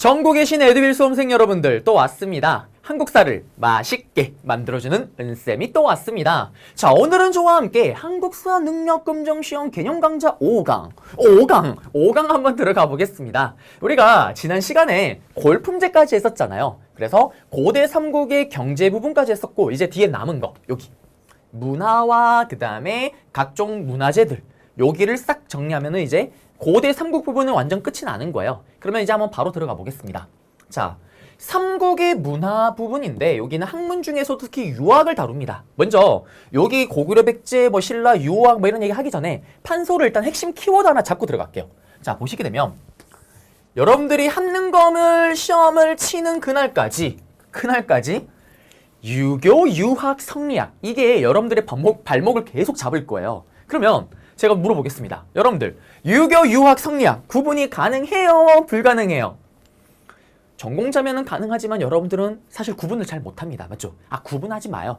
전국에 계신 에듀윌 수험생 여러분들 또 왔습니다. 한국사를 맛있게 만들어주는 은쌤이 또 왔습니다. 자, 오늘은 저와 함께 한국사 능력검정시험 개념 강좌 5강 한번 들어가 보겠습니다. 우리가 지난 시간에 골품제까지 했었잖아요. 그래서 고대 삼국의 경제 부분까지 했었고, 이제 뒤에 남은 거 여기 문화와 그 다음에 각종 문화재들 여기를 싹 정리하면은 이제 고대 삼국 부분은 완전 끝이 나는 거예요. 그러면 이제 한번 바로 들어가 보겠습니다. 자, 삼국의 문화 부분인데 여기는 학문 중에서 특히 유학을 다룹니다. 먼저 여기 고구려 백제, 신라, 유학 이런 얘기 하기 전에 판서로 일단 핵심 키워드 하나 잡고 들어갈게요. 자, 보시게 되면 여러분들이 한능검을 시험을 치는 그날까지 유교, 유학, 성리학 이게 여러분들의 발목을 계속 잡을 거예요. 그러면 제가 물어보겠습니다. 여러분들 유교, 유학, 성리학 구분이 가능해요? 불가능해요? 전공자면은 가능하지만 여러분들은 사실 구분을 잘 못합니다. 맞죠? 구분하지 마요.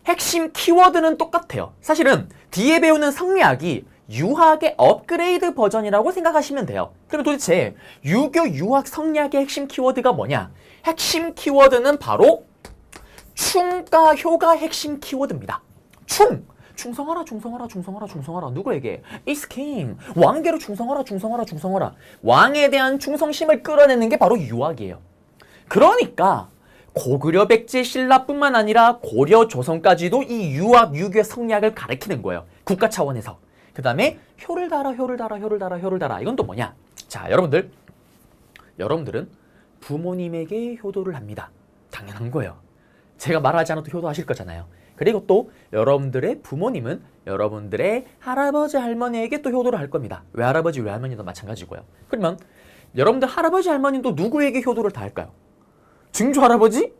핵심 키워드는 똑같아요. 사실은 뒤에 배우는 성리학이 유학의 업그레이드 버전이라고 생각하시면 돼요. 그러면 도대체 유교, 유학, 성리학의 핵심 키워드가 뭐냐? 핵심 키워드는 바로 충과 효가 핵심 키워드입니다. 충성하라, 충성하라, 충성하라, 충성하라. 누구에게? Is king. 왕에게로 충성하라, 충성하라, 충성하라. 왕에 대한 충성심을 끌어내는 게 바로 유학이에요. 그러니까 고구려, 백제, 신라뿐만 아니라 고려, 조선까지도 이 유학, 유교, 성리학을 가르치는 거예요. 국가 차원에서. 그 다음에 효를 달아, 효를 달아, 효를 달아, 효를 달아. 이건 또 뭐냐? 자, 여러분들은 부모님에게 효도를 합니다. 당연한 거예요. 제가 말하지 않아도 효도하실 거잖아요. 그리고 또 여러분들의 부모님은 여러분들의 할아버지 할머니에게 또 효도를 할 겁니다. 외할아버지 외할머니도 마찬가지고요. 그러면 여러분들 할아버지 할머니도 누구에게 효도를 다 할까요? 증조 할아버지?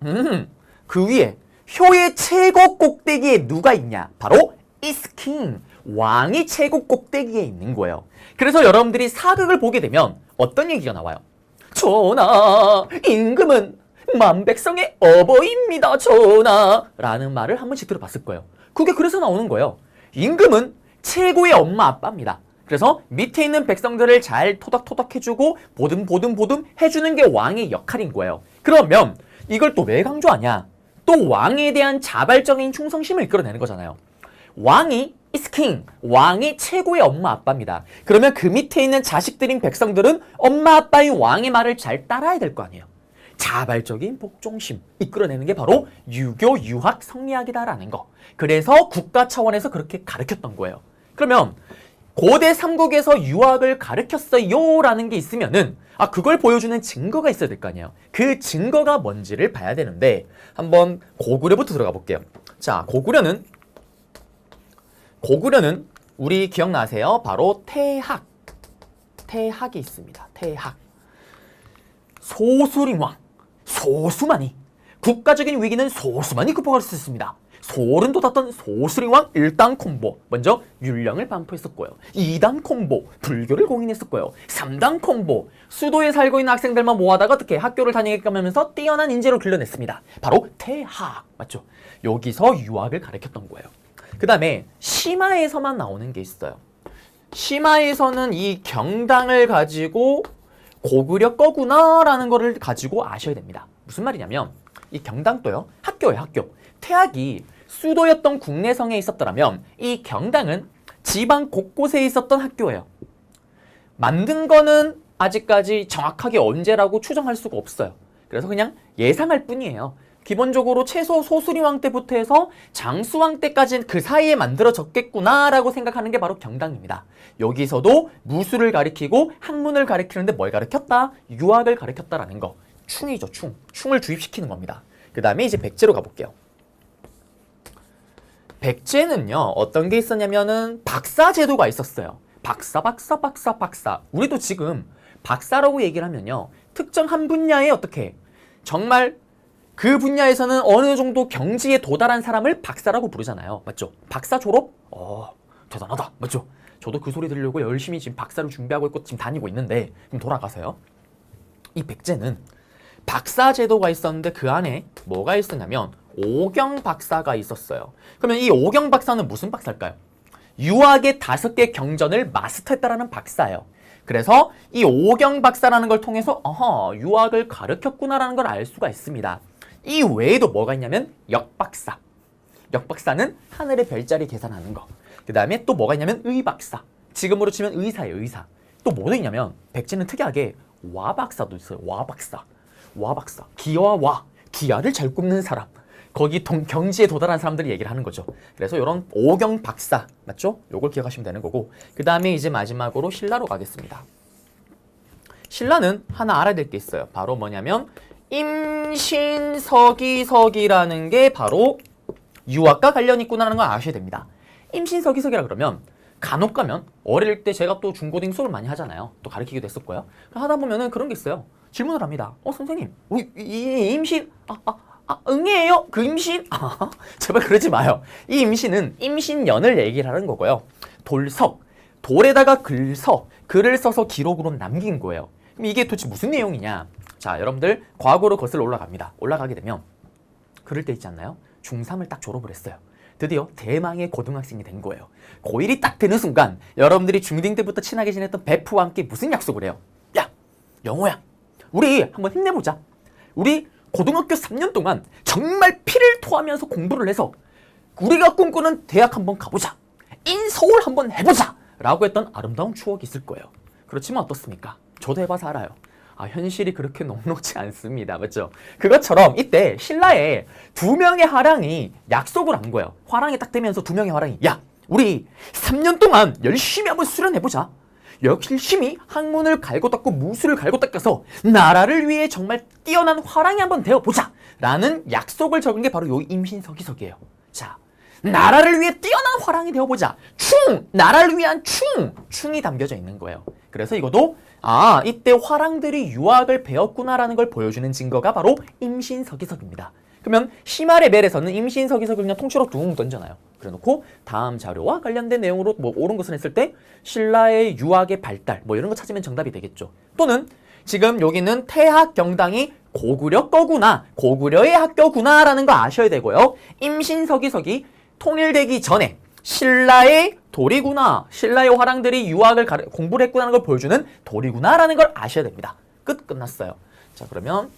그 위에 효의 최고 꼭대기에 누가 있냐? 바로 is king. 왕이 최고 꼭대기에 있는 거예요. 그래서 여러분들이 사극을 보게 되면 어떤 얘기가 나와요? 전하, 임금은 만백성의 어버이입니다, 전하 라는 말을 한 번씩 들어봤을 거예요. 그게 그래서 나오는 거예요. 임금은 최고의 엄마 아빠입니다. 그래서 밑에 있는 백성들을 잘 토닥토닥 해주고 보듬보듬 해주는 게 왕의 역할인 거예요. 그러면 이걸 또 왜 강조하냐? 또 왕에 대한 자발적인 충성심을 이끌어내는 거잖아요. 왕이 is king, 왕이 최고의 엄마 아빠입니다. 그러면 그 밑에 있는 자식들인 백성들은 엄마 아빠인 왕의 말을 잘 따라야 될 거 아니에요. 자발적인 복종심 이끌어내는 게 바로 유교, 유학, 성리학이다라는 거. 그래서 국가 차원에서 그렇게 가르쳤던 거예요. 그러면 고대 삼국에서 유학을 가르쳤어요 라는 게 있으면은 그걸 보여주는 증거가 있어야 될 거 아니에요. 그 증거가 뭔지를 봐야 되는데 한번 고구려부터 들어가 볼게요. 자, 고구려는 우리 기억나세요? 바로 태학이 있습니다. 태학. 소수림왕, 소수만이, 국가적인 위기는 소수만이 극복할 수 있습니다. 소름 돋았던 소수림왕 1단 콤보, 먼저 율령을 반포했었고요. 2단 콤보, 불교를 공인했었고요. 3단 콤보, 수도에 살고 있는 학생들만 모아다가 어떻게 학교를 다니게끔 하면서 뛰어난 인재로 길러냈습니다. 바로 태학, 맞죠? 여기서 유학을 가르쳤던 거예요. 그 다음에 심화에서만 나오는 게 있어요. 심화에서는 이 경당을 가지고 고구려 거구나 라는 거를 가지고 아셔야 됩니다. 무슨 말이냐면 이 경당도요, 학교예요, 학교. 태학이 수도였던 국내성에 있었더라면 이 경당은 지방 곳곳에 있었던 학교예요. 만든 거는 아직까지 정확하게 언제라고 추정할 수가 없어요. 그래서 그냥 예상할 뿐이에요. 기본적으로 최소 소수림왕 때부터 해서 장수왕 때까지는 그 사이에 만들어졌겠구나 라고 생각하는 게 바로 경당입니다. 여기서도 무술을 가리키고 학문을 가리키는데 뭘 가르쳤다? 유학을 가르쳤다라는 거. 충이죠, 충. 충을 주입시키는 겁니다. 그 다음에 이제 백제로 가볼게요. 백제는요, 어떤 게 있었냐면은 박사 제도가 있었어요. 박사. 우리도 지금 박사라고 얘기를 하면요, 특정 한 분야에 어떻게 정말 그 분야에서는 어느 정도 경지에 도달한 사람을 박사라고 부르잖아요. 맞죠? 박사 졸업? 대단하다. 맞죠? 저도 그 소리 들으려고 열심히 지금 박사를 준비하고 있고 지금 다니고 있는데, 그럼 돌아가서요. 이 백제는 박사 제도가 있었는데 그 안에 뭐가 있었냐면 오경 박사가 있었어요. 그러면 이 오경 박사는 무슨 박사일까요? 유학의 5개 경전을 마스터했다라는 박사예요. 그래서 이 오경 박사라는 걸 통해서 유학을 가르쳤구나라는 걸 알 수가 있습니다. 이 외에도 뭐가 있냐면 역박사. 역박사는 하늘의 별자리 계산하는 거. 그 다음에 또 뭐가 있냐면 의박사. 지금으로 치면 의사예요, 의사. 또 뭐가 있냐면 백제는 특이하게 와박사도 있어요. 와박사. 와박사. 기와 와. 기아를 잘 굽는 사람. 거기 경지에 도달한 사람들이 얘기를 하는 거죠. 그래서 이런 오경 박사, 맞죠? 요걸 기억하시면 되는 거고, 그 다음에 이제 마지막으로 신라로 가겠습니다. 신라는 하나 알아야 될 게 있어요. 바로 뭐냐면 임신서기석이라는 게 바로 유학과 관련이 있구나라는 걸 아셔야 됩니다. 임신서기석이라 그러면 간혹 가면 어릴 때 제가 또 중고등 수업을 많이 하잖아요. 또 가르치기도 했었고요. 하다 보면은 그런 게 있어요. 질문을 합니다. 선생님, 이 임신 응이에요? 그 임신? 제발 그러지 마요. 이 임신은 임신년을 얘기를 하는 거고요. 돌석, 돌에다가 글을 써서 기록으로 남긴 거예요. 그럼 이게 도대체 무슨 내용이냐? 자, 여러분들 과거로 거슬러 올라갑니다. 올라가게 되면 그럴 때 있지 않나요? 중3을 딱 졸업을 했어요. 드디어 대망의 고등학생이 된 거예요. 고1이 딱 되는 순간 여러분들이 중딩 때부터 친하게 지냈던 베프와 함께 무슨 약속을 해요? 야, 영호야, 우리 한번 힘내보자. 우리 고등학교 3년 동안 정말 피를 토하면서 공부를 해서 우리가 꿈꾸는 대학 한번 가보자. 인서울 한번 해보자. 라고 했던 아름다운 추억이 있을 거예요. 그렇지만 어떻습니까? 저도 해봐서 알아요. 현실이 그렇게 녹록지 않습니다. 맞죠? 그것처럼 이때 신라의 두 명의 화랑이 약속을 한 거예요. 화랑이 딱 되면서 두 명의 화랑이 야, 우리 3년 동안 열심히 한번 수련해보자. 열심히 학문을 갈고 닦고 무술을 갈고 닦아서 나라를 위해 정말 뛰어난 화랑이 한번 되어보자 라는 약속을 적은 게 바로 요 임신서기석이에요. 자, 나라를 위해 뛰어난 화랑이 되어보자. 나라를 위한 충이 담겨져 있는 거예요. 그래서 이것도 이때 화랑들이 유학을 배웠구나라는 걸 보여주는 증거가 바로 임신서기석입니다. 그러면 심화레벨에서는 임신서기석을 그냥 통째로 둥 던져놔요. 그래놓고 다음 자료와 관련된 내용으로 뭐 옳은 것을 했을 때 신라의 유학의 발달 뭐 이런 거 찾으면 정답이 되겠죠. 또는 지금 여기는 태학경당이 고구려 거구나, 고구려의 학교구나 라는 거 아셔야 되고요. 임신서기석이 통일되기 전에 신라의 돌이구나, 신라의 화랑들이 유학을 공부를 했구나라는 걸 보여주는 돌이구나 라는 걸 아셔야 됩니다. 끝났어요. 자, 그러면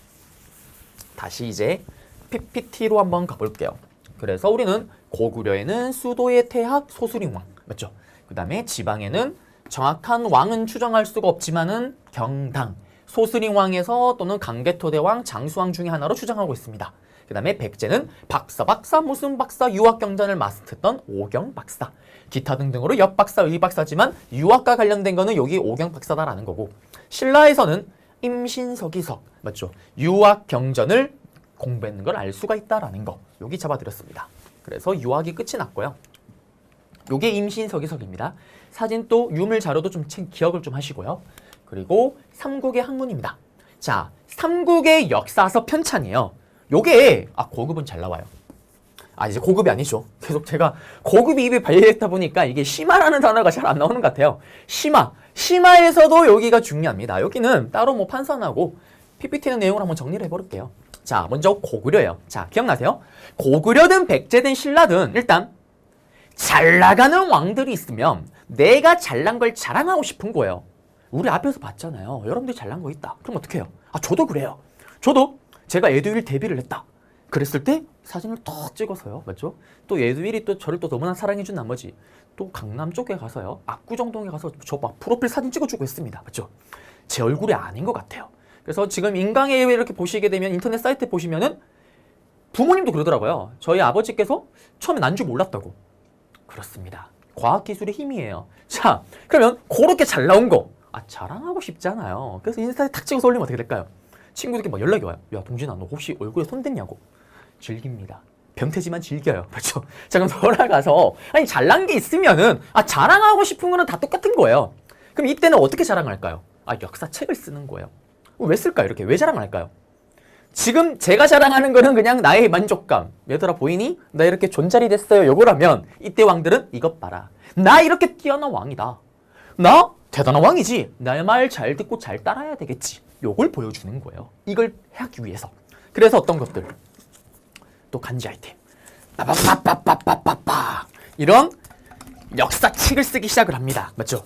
다시 이제 PPT로 한번 가볼게요. 그래서 우리는 고구려에는 수도의 태학 소수림왕, 맞죠? 그 다음에 지방에는 정확한 왕은 추정할 수가 없지만은 경당, 소수림왕에서 또는 강개토대왕, 장수왕 중에 하나로 추정하고 있습니다. 그 다음에 백제는 박사, 무슨 박사, 유학경전을 맡았던 오경박사, 기타 등등으로 역박사, 의박사지만 유학과 관련된 거는 여기 오경박사다라는 거고, 신라에서는 임신서기석, 맞죠? 유학경전을 공부했는 걸 알 수가 있다라는 거, 여기 잡아드렸습니다. 그래서 유학이 끝이 났고요. 요게 임신서기석입니다. 사진 또 유물 자료도 좀 기억을 좀 하시고요. 그리고 삼국의 학문입니다. 자, 삼국의 역사서 편찬이에요. 요게 고급은 잘 나와요. 이제 고급이 아니죠. 계속 제가 고급이 입에 발려있다 보니까 이게 심화라는 단어가 잘 안 나오는 것 같아요. 심화에서도 여기가 중요합니다. 여기는 따로 뭐 판단하고 PPT는 내용을 한번 정리를 해볼게요. 자, 먼저 고구려예요. 자, 기억나세요? 고구려든 백제든 신라든 일단 잘 나가는 왕들이 있으면 내가 잘난 걸 자랑하고 싶은 거예요. 우리 앞에서 봤잖아요. 여러분들이 잘난 거 있다. 그럼 어떻게 해요? 저도 그래요. 저도 제가 에듀윌 데뷔를 했다. 그랬을 때 사진을 더 찍어서요. 맞죠? 또 에듀윌이 또 저를 또 너무나 사랑해준 나머지 또 강남 쪽에 가서요. 압구정동에 가서 저 막 프로필 사진 찍어주고 했습니다. 맞죠? 제 얼굴이 아닌 것 같아요. 그래서 지금 인강예회 이렇게 보시게 되면 인터넷 사이트 보시면은 부모님도 그러더라고요. 저희 아버지께서 처음에 난 줄 몰랐다고. 그렇습니다. 과학기술의 힘이에요. 자, 그러면 그렇게 잘 나온 거 자랑하고 싶잖아요. 그래서 인스타에 탁 찍어서 올리면 어떻게 될까요? 친구들께 막 연락이 와요. 야, 동진아, 너 혹시 얼굴에 손 댔냐고. 즐깁니다. 변태지만 즐겨요. 그렇죠? 자, 그럼 돌아가서 잘난 게 있으면은 자랑하고 싶은 거는 다 똑같은 거예요. 그럼 이때는 어떻게 자랑할까요? 역사책을 쓰는 거예요. 왜 쓸까요? 이렇게 왜 자랑할까요? 지금 제가 자랑하는 거는 그냥 나의 만족감. 얘들아 보이니? 나 이렇게 존잘이 됐어요. 요거라면 이때 왕들은 이것 봐라. 나 이렇게 뛰어난 왕이다. 나 대단한 왕이지. 나의 말 잘 듣고 잘 따라야 되겠지. 요걸 보여주는 거예요. 이걸 하기 위해서. 그래서 어떤 것들. 또 간지 아이템. 빠빠빠빠빠빠빠. 이런 역사책을 쓰기 시작을 합니다. 맞죠?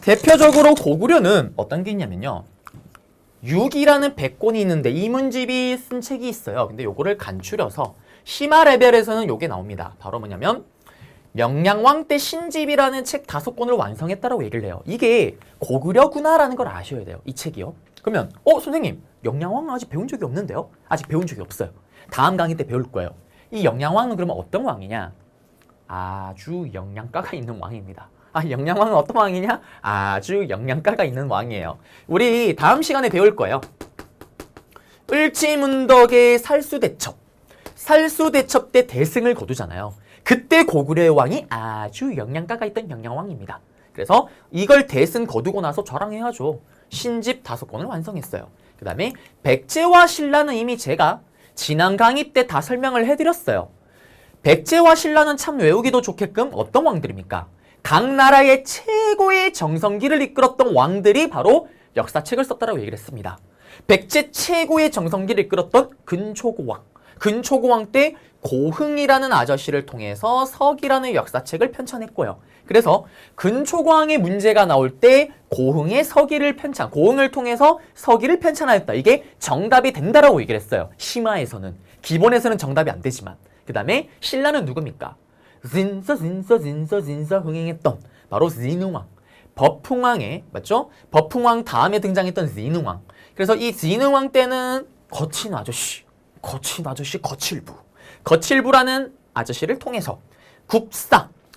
대표적으로 고구려는 어떤 게 있냐면요. 6이라는 백권이 있는데 이문집이 쓴 책이 있어요. 근데 요거를 간추려서 심화 레벨에서는 요게 나옵니다. 바로 뭐냐면 명량왕 때 신집이라는 책 5권을 완성했다라고 얘기를 해요. 이게 고구려구나라는 걸 아셔야 돼요. 이 책이요. 그러면 선생님 영양왕 아직 배운 적이 없는데요? 아직 배운 적이 없어요. 다음 강의 때 배울 거예요. 이 영양왕은 그러면 어떤 왕이냐? 아주 영양가가 있는 왕입니다. 영양왕은 어떤 왕이냐? 아주 영양가가 있는 왕이에요. 우리 다음 시간에 배울 거예요. 을지문덕의 살수대첩. 살수대첩 때 대승을 거두잖아요. 그때 고구려의 왕이 아주 영양가가 있던 영양왕입니다. 그래서 이걸 대승 거두고 나서 자랑해야죠. 신집 5권을 완성했어요. 그 다음에 백제와 신라는 이미 제가 지난 강의 때 다 설명을 해드렸어요. 백제와 신라는 참 외우기도 좋게끔 어떤 왕들입니까? 각 나라의 최고의 정성기를 이끌었던 왕들이 바로 역사책을 썼다라고 얘기를 했습니다. 백제 최고의 정성기를 이끌었던 근초고왕. 근초고왕 때 고흥이라는 아저씨를 통해서 석이라는 역사책을 편찬했고요. 그래서 근초고왕의 문제가 나올 때 고흥의 서기를 고흥을 통해서 서기를 편찬하였다. 이게 정답이 된다라고 얘기를 했어요. 심화에서는. 기본에서는 정답이 안 되지만. 그 다음에 신라는 누굽니까? 진서 흥행했던 바로 진흥왕. 버풍왕의 맞죠? 버풍왕 다음에 등장했던 진흥왕. 그래서 이 진흥왕 때는 거친 아저씨 거칠부라는 아저씨를 통해서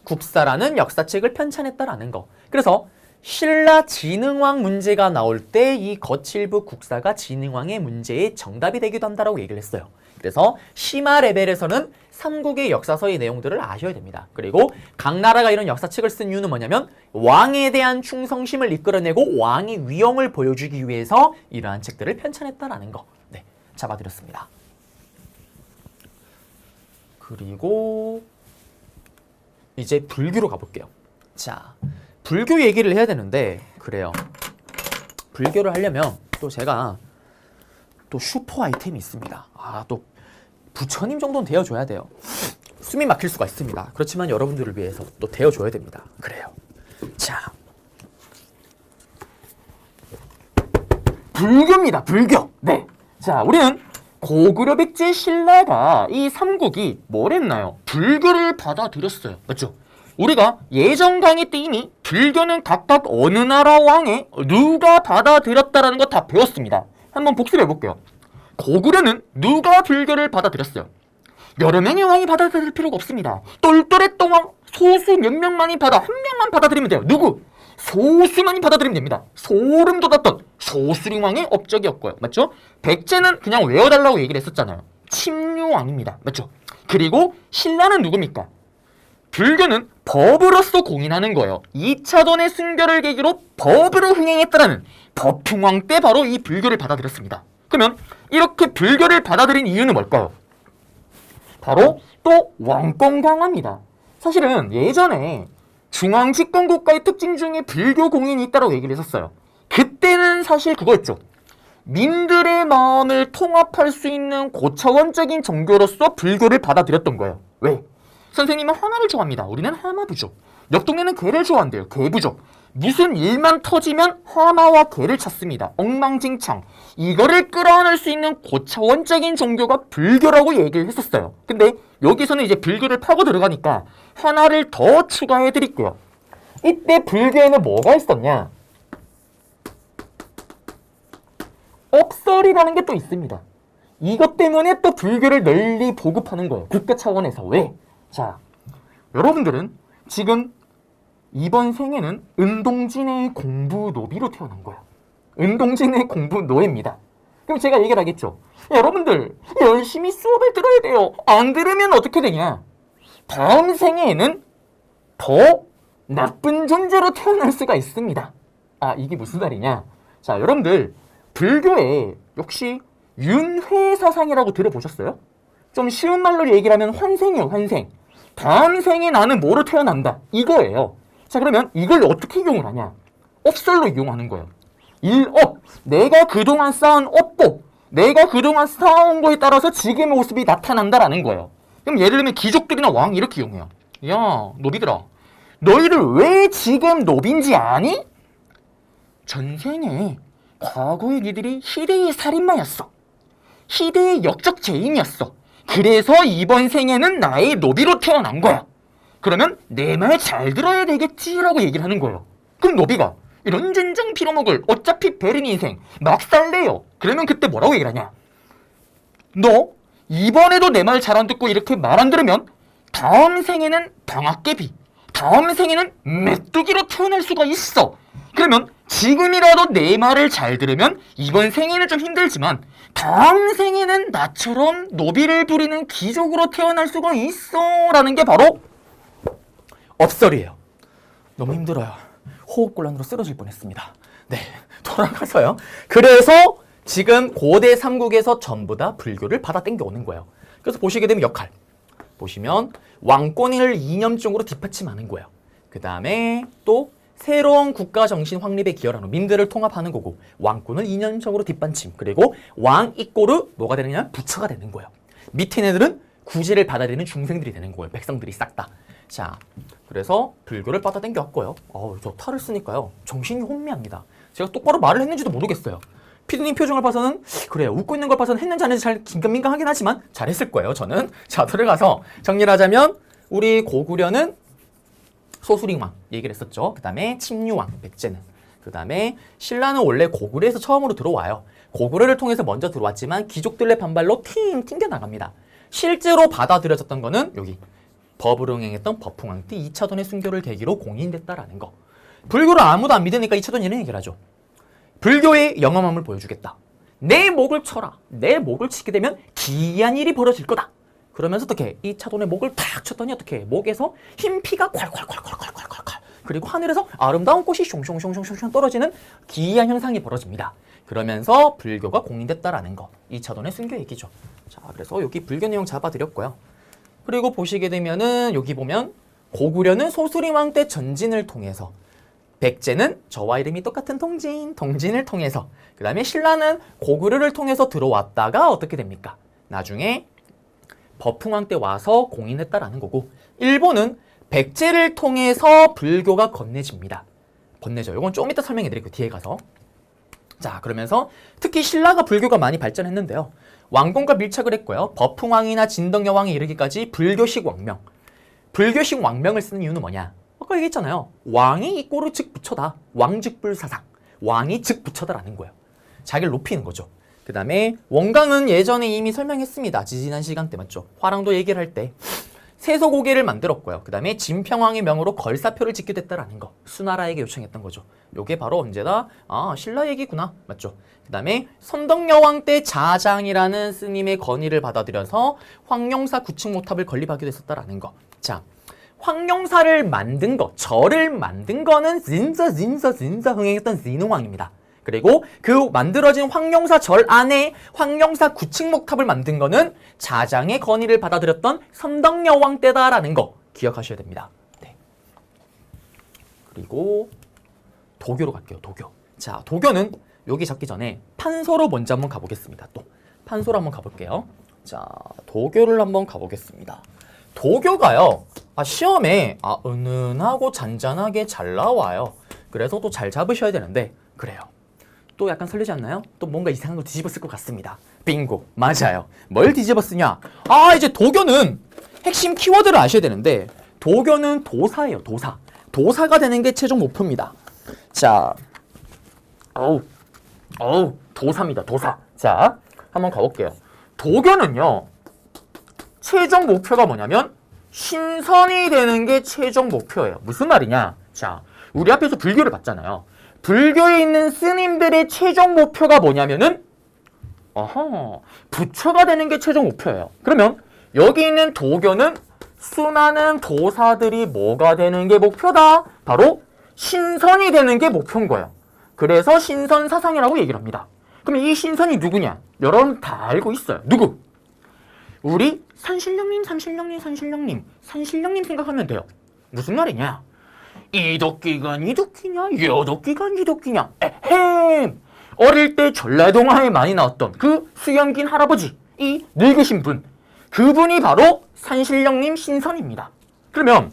국사라는 역사책을 편찬했다라는 거. 그래서 신라 진흥왕 문제가 나올 때 이 거칠부 국사가 진흥왕의 문제의 정답이 되기도 한다라고 얘기를 했어요. 그래서 심화 레벨에서는 삼국의 역사서의 내용들을 아셔야 됩니다. 그리고 각 나라가 이런 역사책을 쓴 이유는 뭐냐면 왕에 대한 충성심을 이끌어내고 왕의 위엄을 보여주기 위해서 이러한 책들을 편찬했다라는 거. 네, 잡아드렸습니다. 그리고 이제 불교로 가볼게요. 자, 불교 얘기를 해야 되는데 그래요. 불교를 하려면 또 제가 또 슈퍼 아이템이 있습니다. 또 부처님 정도는 되어줘야 돼요. 숨이 막힐 수가 있습니다. 그렇지만 여러분들을 위해서 또 되어줘야 됩니다. 그래요. 자, 불교입니다. 불교. 네. 자, 우리는 고구려 백제 신라가 이 삼국이 뭘 했나요? 불교를 받아들였어요. 맞죠? 우리가 예전 강의 때 이미 불교는 각각 어느 나라 왕에 누가 받아들였다라는 거 다 배웠습니다. 한번 복습해 볼게요. 고구려는 누가 불교를 받아들였어요? 여러 명의 왕이 받아들일 필요가 없습니다. 똘똘했던 왕 소수 몇 명만이 한 명만 받아들이면 돼요. 누구? 소수만이 받아들이면 됩니다. 소름 돋았던 소수리 왕의 업적이었고요. 맞죠? 백제는 그냥 외워달라고 얘기를 했었잖아요. 침류왕입니다. 맞죠? 그리고 신라는 누굽니까? 불교는 법으로서 공인하는 거예요. 2차전의 순결을 계기로 법으로 흥행했다라는 법흥왕 때 바로 이 불교를 받아들였습니다. 그러면 이렇게 불교를 받아들인 이유는 뭘까요? 바로 또 왕권 강화입니다. 사실은 예전에 중앙 집권국가의 특징 중에 불교 공인이 있다고 얘기를 했었어요. 그때는 사실 그거였죠. 민들의 마음을 통합할 수 있는 고차원적인 종교로서 불교를 받아들였던 거예요. 왜? 선생님은 하나를 좋아합니다. 우리는 하나부족. 옆 동네는 개를 좋아한대요. 개부족. 무슨 일만 터지면 하나와 개를 찾습니다. 엉망진창. 이거를 끌어안을 수 있는 고차원적인 종교가 불교라고 얘기를 했었어요. 근데 여기서는 이제 불교를 파고 들어가니까 하나를 더 추가해 드릴게요. 이때 불교에는 뭐가 있었냐? 업설이라는 게 또 있습니다. 이것 때문에 또 불교를 널리 보급하는 거예요. 국가 차원에서. 왜? 자, 여러분들은 지금 이번 생에는 은동진의 공부노비로 태어난 거예요. 은동진의 공부노예입니다. 그럼 제가 얘기를 하겠죠. 여러분들 열심히 수업을 들어야 돼요. 안 들으면 어떻게 되냐? 다음 생에는 더 나쁜 존재로 태어날 수가 있습니다. 이게 무슨 말이냐? 자, 여러분들 불교에 역시 윤회사상이라고 들어보셨어요? 좀 쉬운 말로 얘기를 하면 환생이에요. 환생. 다음 생에 나는 뭐로 태어난다. 이거예요. 자, 그러면 이걸 어떻게 이용을 하냐? 업설로 이용하는 거예요. 일업. 내가 그동안 쌓은 업복. 내가 그동안 쌓아온 거에 따라서 지금의 모습이 나타난다라는 거예요. 그럼 예를 들면 귀족들이나 왕 이렇게 이용해요. 야, 노비들아. 너희들 왜 지금 노비인지 아니? 전생에 과거의 니들이 희대의 살인마였어. 희대의 역적 죄인이었어. 그래서 이번 생에는 나의 노비로 태어난 거야. 그러면 내 말 잘 들어야 되겠지라고 얘기를 하는 거예요. 그럼 노비가 이런 젠장 빌어먹을 어차피 베린 인생 막 살래요. 그러면 그때 뭐라고 얘기를 하냐? 너 이번에도 내 말 잘 안 듣고 이렇게 말 안 들으면 다음 생에는 방앗개비, 다음 생에는 메뚜기로 태어날 수가 있어. 그러면 지금이라도 내 말을 잘 들으면 이번 생에는 좀 힘들지만 다음 생에는 나처럼 노비를 부리는 귀족으로 태어날 수가 있어 라는 게 바로 업설이에요. 너무 힘들어요. 호흡곤란으로 쓰러질 뻔했습니다. 네, 돌아가서요. 그래서 지금 고대 삼국에서 전부 다 불교를 받아 당겨오는 거예요. 그래서 보시게 되면 역할. 보시면 왕권을 이념적으로 뒷받침하는 거예요. 그 다음에 또 새로운 국가 정신 확립에 기여하는 민들을 통합하는 거고 왕권을 이념적으로 뒷받침. 그리고 왕 이꼬르 뭐가 되느냐? 부처가 되는 거예요. 밑에 애들은 구제를 받아들이는 중생들이 되는 거예요. 백성들이 싹 다. 자, 그래서 불교를 받아 당겨왔고요. 저 탈을 쓰니까요. 정신이 혼미합니다. 제가 똑바로 말을 했는지도 모르겠어요. 피디님 표정을 봐서는 그래요. 웃고 있는 걸 봐서는 했는지 안 했는지 잘 긴가민가하긴 하지만 잘했을 거예요. 저는. 자, 들어가서 정리를 하자면 우리 고구려는 소수림왕 얘기를 했었죠. 그 다음에 침류왕 백제는. 그 다음에 신라는 원래 고구려에서 처음으로 들어와요. 고구려를 통해서 먼저 들어왔지만 귀족들의 반발로 튕겨나갑니다. 실제로 받아들여졌던 거는 여기 법을 응행했던 법흥왕때 2차돈의 순교를 계기로 공인됐다라는 거. 불교를 아무도 안 믿으니까 2차돈 이런 얘기를 하죠. 불교의 영험함을 보여주겠다. 내 목을 쳐라. 내 목을 치게 되면 기이한 일이 벌어질 거다. 그러면서 어떻게 이 차돈의 목을 탁 쳤더니 어떻게 목에서 흰 피가 콸콸콸콸콸콸콸 그리고 하늘에서 아름다운 꽃이 숑숑숑숑숑 떨어지는 기이한 현상이 벌어집니다. 그러면서 불교가 공인됐다라는 거. 이 차돈의 순교 얘기죠. 자, 그래서 여기 불교 내용 잡아드렸고요. 그리고 보시게 되면은 여기 보면 고구려는 소수림왕 때 전진을 통해서 백제는 저와 이름이 똑같은 동진을 통해서 그 다음에 신라는 고구려를 통해서 들어왔다가 어떻게 됩니까? 나중에 법흥왕 때 와서 공인했다라는 거고 일본은 백제를 통해서 불교가 건네집니다. 건네져요. 이건 좀 이따 설명해 드릴게요. 뒤에 가서. 자, 그러면서 특히 신라가 불교가 많이 발전했는데요. 왕권과 밀착을 했고요. 법흥왕이나 진덕여왕에 이르기까지 불교식 왕명. 불교식 왕명을 쓰는 이유는 뭐냐? 아까 얘기했잖아요. 왕이 이꼬르 즉 부처다. 왕즉불사상. 왕이 즉 부처다라는 거예요. 자기를 높이는 거죠. 그 다음에 원강은 예전에 이미 설명했습니다. 지지난 시간 때 맞죠? 화랑도 얘기를 할 때 세소고개를 만들었고요. 그 다음에 진평왕의 명으로 걸사표를 짓게 됐다라는 거. 수나라에게 요청했던 거죠. 요게 바로 언제다? 신라 얘기구나. 맞죠? 그 다음에 선덕여왕 때 자장이라는 스님의 건의를 받아들여서 황룡사 구층모탑을 건립하기도 했었다라는 거. 자, 황룡사를 만든 거, 절을 만든 거는 진짜 흥행했던 진흥왕입니다. 그리고 그 만들어진 황룡사 절 안에 황룡사 구층목탑을 만든 거는 자장의 건의를 받아들였던 선덕여왕 때다라는 거 기억하셔야 됩니다. 네. 그리고 도교로 갈게요. 도교. 자, 도교는 여기 잡기 전에 판소로 먼저 한번 가보겠습니다. 또 판소로 한번 가볼게요. 자, 도교를 한번 가보겠습니다. 도교가요. 시험에 은은하고 잔잔하게 잘 나와요. 그래서 또 잘 잡으셔야 되는데 그래요. 또 약간 설레지 않나요? 또 뭔가 이상한 걸 뒤집었을 것 같습니다. 빙고. 맞아요. 뭘 뒤집었으냐? 이제 도교는 핵심 키워드를 아셔야 되는데 도교는 도사예요. 도사. 도사가 되는 게 최종 목표입니다. 자, 도사입니다. 도사. 자, 한번 가볼게요. 도교는요. 최종 목표가 뭐냐면 신선이 되는 게 최종 목표예요. 무슨 말이냐? 자, 우리 앞에서 불교를 봤잖아요. 불교에 있는 스님들의 최종 목표가 뭐냐면은 부처가 되는 게 최종 목표예요. 그러면 여기 있는 도교는 수많은 도사들이 뭐가 되는 게 목표다? 바로 신선이 되는 게 목표인 거예요. 그래서 신선사상이라고 얘기를 합니다. 그럼 이 신선이 누구냐? 여러분 다 알고 있어요. 누구? 우리 산신령님 생각하면 돼요. 무슨 말이냐? 이덕기가 이덕기냐? 여덕기가 이덕기냐? 에헴! 어릴 때 전라동화에 많이 나왔던 그 수염긴 할아버지, 이 늙으신 분, 그분이 바로 산신령님 신선입니다. 그러면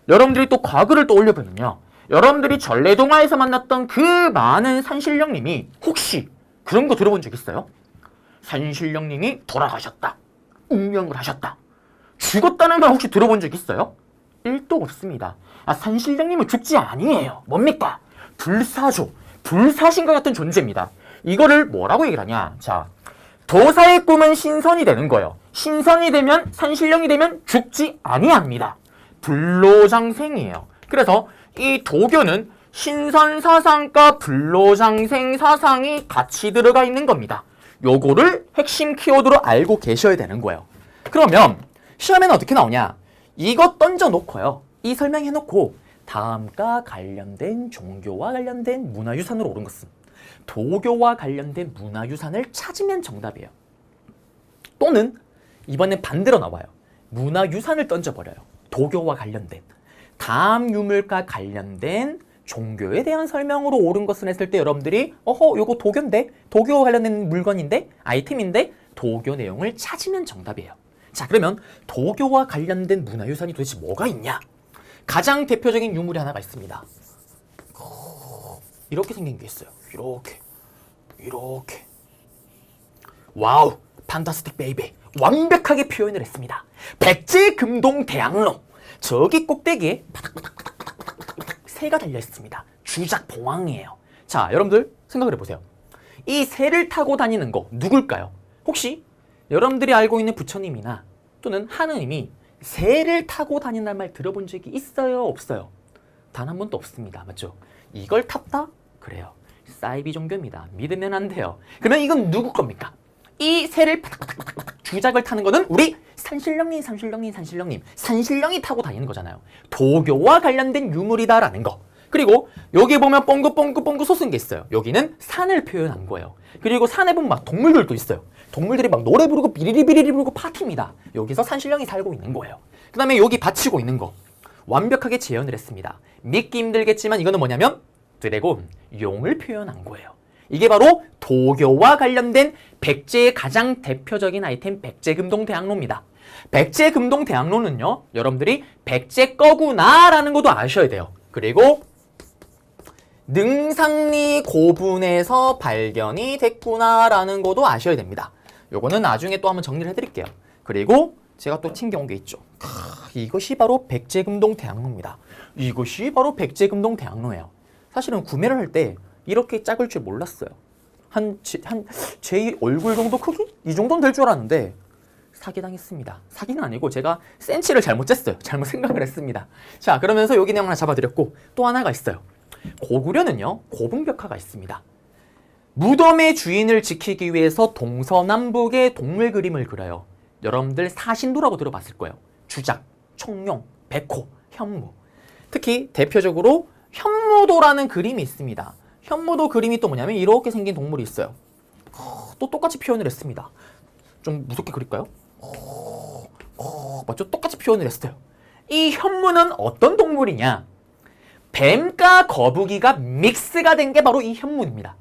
여러분들이 또 과거를 떠올려보면요. 여러분들이 전래동화에서 만났던 그 많은 산신령님이 혹시 그런 거 들어본 적 있어요? 산신령님이 돌아가셨다. 운명을 하셨다. 죽었다는 말 혹시 들어본 적 있어요? 1도 없습니다. 산신령님은 죽지 아니에요. 뭡니까? 불사조, 불사신과 같은 존재입니다. 이거를 뭐라고 얘기를 하냐? 자, 도사의 꿈은 신선이 되는 거예요. 신선이 되면, 산신령이 되면 죽지 아니합니다. 불로장생이에요. 그래서 이 도교는 신선사상과 불로장생 사상이 같이 들어가 있는 겁니다. 요거를 핵심 키워드로 알고 계셔야 되는 거예요. 그러면 시험에는 어떻게 나오냐? 이거 던져놓고요. 이 설명해놓고 다음과 관련된 종교와 관련된 문화유산으로 옳은 것은 도교와 관련된 문화유산을 찾으면 정답이에요. 또는 이번엔 반대로 나와요. 문화유산을 던져버려요. 도교와 관련된. 다음 유물과 관련된 종교에 대한 설명으로 옳은 것은 했을 때 여러분들이 요거 도교인데? 도교와 관련된 물건인데? 아이템인데? 도교 내용을 찾으면 정답이에요. 자, 그러면 도교와 관련된 문화유산이 도대체 뭐가 있냐? 가장 대표적인 유물이 하나가 있습니다. 이렇게 생긴 게 있어요. 이렇게. 와우, 판타스틱 베이비. 완벽하게 표현을 했습니다. 백제금동대학로. 저기 꼭대기에 바닥바닥바닥바닥바닥 새가 달려 있습니다. 주작 봉황이에요. 자, 여러분들 생각을 해보세요. 이 새를 타고 다니는 거 누굴까요? 혹시 여러분들이 알고 있는 부처님이나 또는 하느님이 새를 타고 다닌다는 말 들어본 적이 있어요? 없어요? 단 한 번도 없습니다. 맞죠? 이걸 탔다? 그래요. 사이비 종교입니다. 믿으면 안 돼요. 그러면 이건 누구 겁니까? 이 새를 바닥바닥바닥 주작을 타는 거는 우리 산신령님 산신령이 타고 다니는 거잖아요. 도교와 관련된 유물이다라는 거. 그리고 여기 보면 뻥긋뻥긋 솟은 게 있어요. 여기는 산을 표현한 거예요. 그리고 산에 보면 막 동물들도 있어요. 동물들이 막 노래 부르고 비리리비리리 부르고 파티입니다. 여기서 산신령이 살고 있는 거예요. 그 다음에 여기 바치고 있는 거 완벽하게 재현을 했습니다. 믿기 힘들겠지만 이거는 뭐냐면 드래곤, 용을 표현한 거예요. 이게 바로 도교와 관련된 백제의 가장 대표적인 아이템 백제금동대학로입니다. 백제금동대학로는요, 여러분들이 백제 거구나 라는 것도 아셔야 돼요. 그리고 능상리 고분에서 발견이 됐구나 라는 것도 아셔야 됩니다. 요거는 나중에 또 한번 정리를 해드릴게요. 그리고 제가 또 챙겨온 게 있죠. 이것이 바로 백제금동대학로입니다. 이것이 바로 백제금동대학로예요. 사실은 구매를 할 때 이렇게 작을 줄 몰랐어요. 제 얼굴 정도 크기? 이 정도는 될 줄 알았는데 사기당했습니다. 사기는 아니고 제가 센치를 잘못 쟀어요. 잘못 생각을 했습니다. 자, 그러면서 여기 내용 하나 잡아드렸고 또 하나가 있어요. 고구려는요, 고분벽화가 있습니다. 무덤의 주인을 지키기 위해서 동서남북의 동물 그림을 그려요. 여러분들 사신도라고 들어봤을 거예요. 주작, 청룡, 백호, 현무. 특히 대표적으로 현무도라는 그림이 있습니다. 현무도 그림이 또 뭐냐면 이렇게 생긴 동물이 있어요. 또 똑같이 표현을 했습니다. 좀 무섭게 그릴까요? 맞죠? 똑같이 표현을 했어요. 이 현무는 어떤 동물이냐? 뱀과 거북이가 믹스가 된 게 바로 이 현무입니다.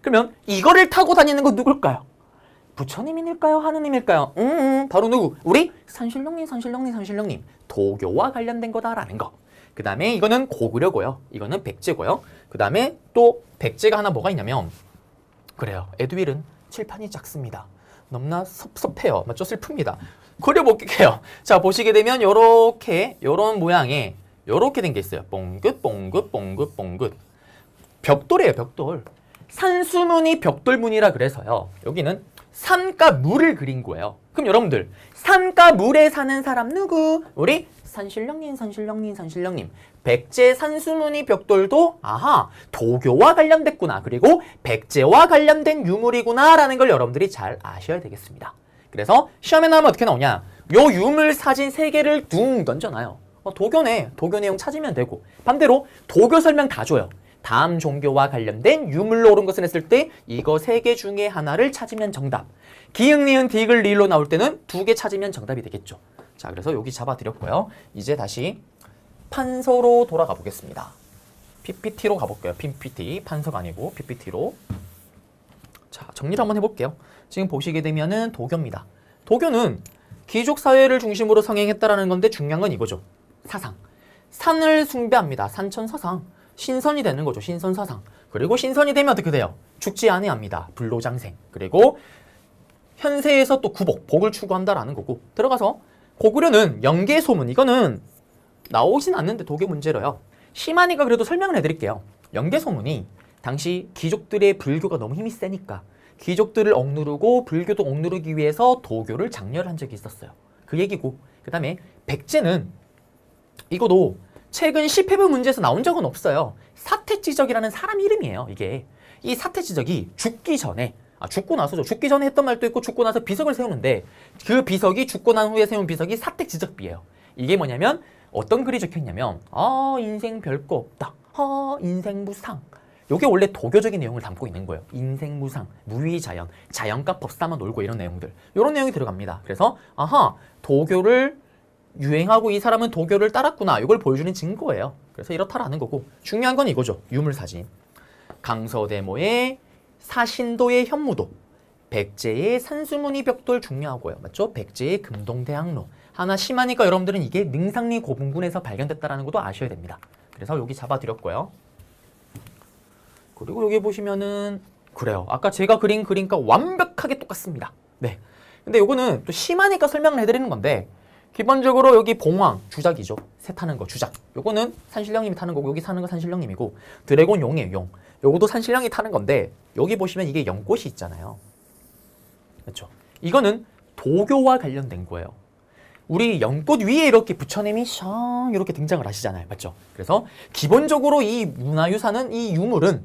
그러면 이거를 타고 다니는 건 누굴까요? 부처님일까요? 하느님일까요? 바로 누구? 우리 산신령님. 도교와 관련된 거다라는 거. 그 다음에 이거는 고구려고요. 이거는 백제고요. 그 다음에 또 백제가 하나 뭐가 있냐면 그래요. 에드윌은 칠판이 작습니다. 너무나 섭섭해요. 맞죠? 슬픕니다. 그려볼게요. 자, 보시게 되면 요렇게 요런 모양의 요렇게 된 게 있어요. 뽕긋 벽돌이에요. 벽돌. 산수문이 벽돌문이라 그래서요. 여기는 산과 물을 그린 거예요. 그럼 여러분들 산과 물에 사는 사람 누구? 우리 산신령님. 백제 산수문이 벽돌도 아하 도교와 관련됐구나. 그리고 백제와 관련된 유물이구나 라는 걸 여러분들이 잘 아셔야 되겠습니다. 그래서 시험에 나오면 어떻게 나오냐? 요 유물 사진 3개를 둥 던져놔요. 도교네. 도교 내용 찾으면 되고 반대로 도교 설명 다 줘요. 다음 종교와 관련된 유물로 옳은 것을 했을 때 이거 3개 중에 하나를 찾으면 정답. 기흥, 니은, 디귿, 리을로 나올 때는 2개 찾으면 정답이 되겠죠. 자, 그래서 여기 잡아드렸고요. 이제 다시 판서로 돌아가 보겠습니다. PPT로 가볼게요. PPT. 판서가 아니고 PPT로. 자, 정리를 한번 해볼게요. 지금 보시게 되면은 도교입니다. 도교는 귀족사회를 중심으로 성행했다라는 건데 중요한 건 이거죠. 사상. 산을 숭배합니다. 산천사상. 신선이 되는 거죠. 신선사상. 그리고 신선이 되면 어떻게 돼요? 죽지 아니합니다. 불로장생. 그리고 현세에서 또 구복, 복을 추구한다라는 거고. 들어가서 고구려는 연개소문. 이거는 나오진 않는데 독일 문제로요. 심하니까 그래도 설명을 해드릴게요. 연개소문이 당시 귀족들의 불교가 너무 힘이 세니까 귀족들을 억누르고 불교도 억누르기 위해서 도교를 장려한 적이 있었어요. 그 얘기고. 그 다음에 백제는 이거도 최근 10회분 문제에서 나온 적은 없어요. 사태지적이라는 사람 이름이에요. 이게 이 사태지적이 죽기 전에 죽고 나서죠. 죽기 전에 했던 말도 있고 죽고 나서 비석을 세우는데 그 비석이 죽고 난 후에 세운 비석이 사태지적비예요. 이게 뭐냐면 어떤 글이 적혀있냐면 인생 별거 없다. 인생 무상. 이게 원래 도교적인 내용을 담고 있는 거예요. 인생 무상, 무위자연, 자연과 법사만 놀고 이런 내용들. 이런 내용이 들어갑니다. 그래서 도교를 유행하고 이 사람은 도교를 따랐구나. 이걸 보여주는 증거예요. 그래서 이렇다라는 거고 중요한 건 이거죠. 유물사진. 강서대모의 사신도의 현무도, 백제의 산수무늬 벽돌 중요하고요. 맞죠? 백제의 금동대학로. 하나 심하니까 여러분들은 이게 능상리 고분군에서 발견됐다는 것도 아셔야 됩니다. 그래서 여기 잡아드렸고요. 그리고 여기 보시면은 그래요. 아까 제가 그린 그림과 완벽하게 똑같습니다. 네. 근데 요거는 또 심하니까 설명을 해드리는 건데 기본적으로 여기 봉황, 주작이죠. 새 타는 거, 주작. 요거는 산신령님이 타는 거고 여기 사는 거 산신령님이고 드래곤 용이에요, 용. 요것도 산신령이 타는 건데 여기 보시면 이게 연꽃이 있잖아요. 그렇죠? 이거는 도교와 관련된 거예요. 우리 연꽃 위에 이렇게 부처님이 샹 이렇게 등장을 하시잖아요. 맞죠? 그래서 기본적으로 이 문화유산은 이 유물은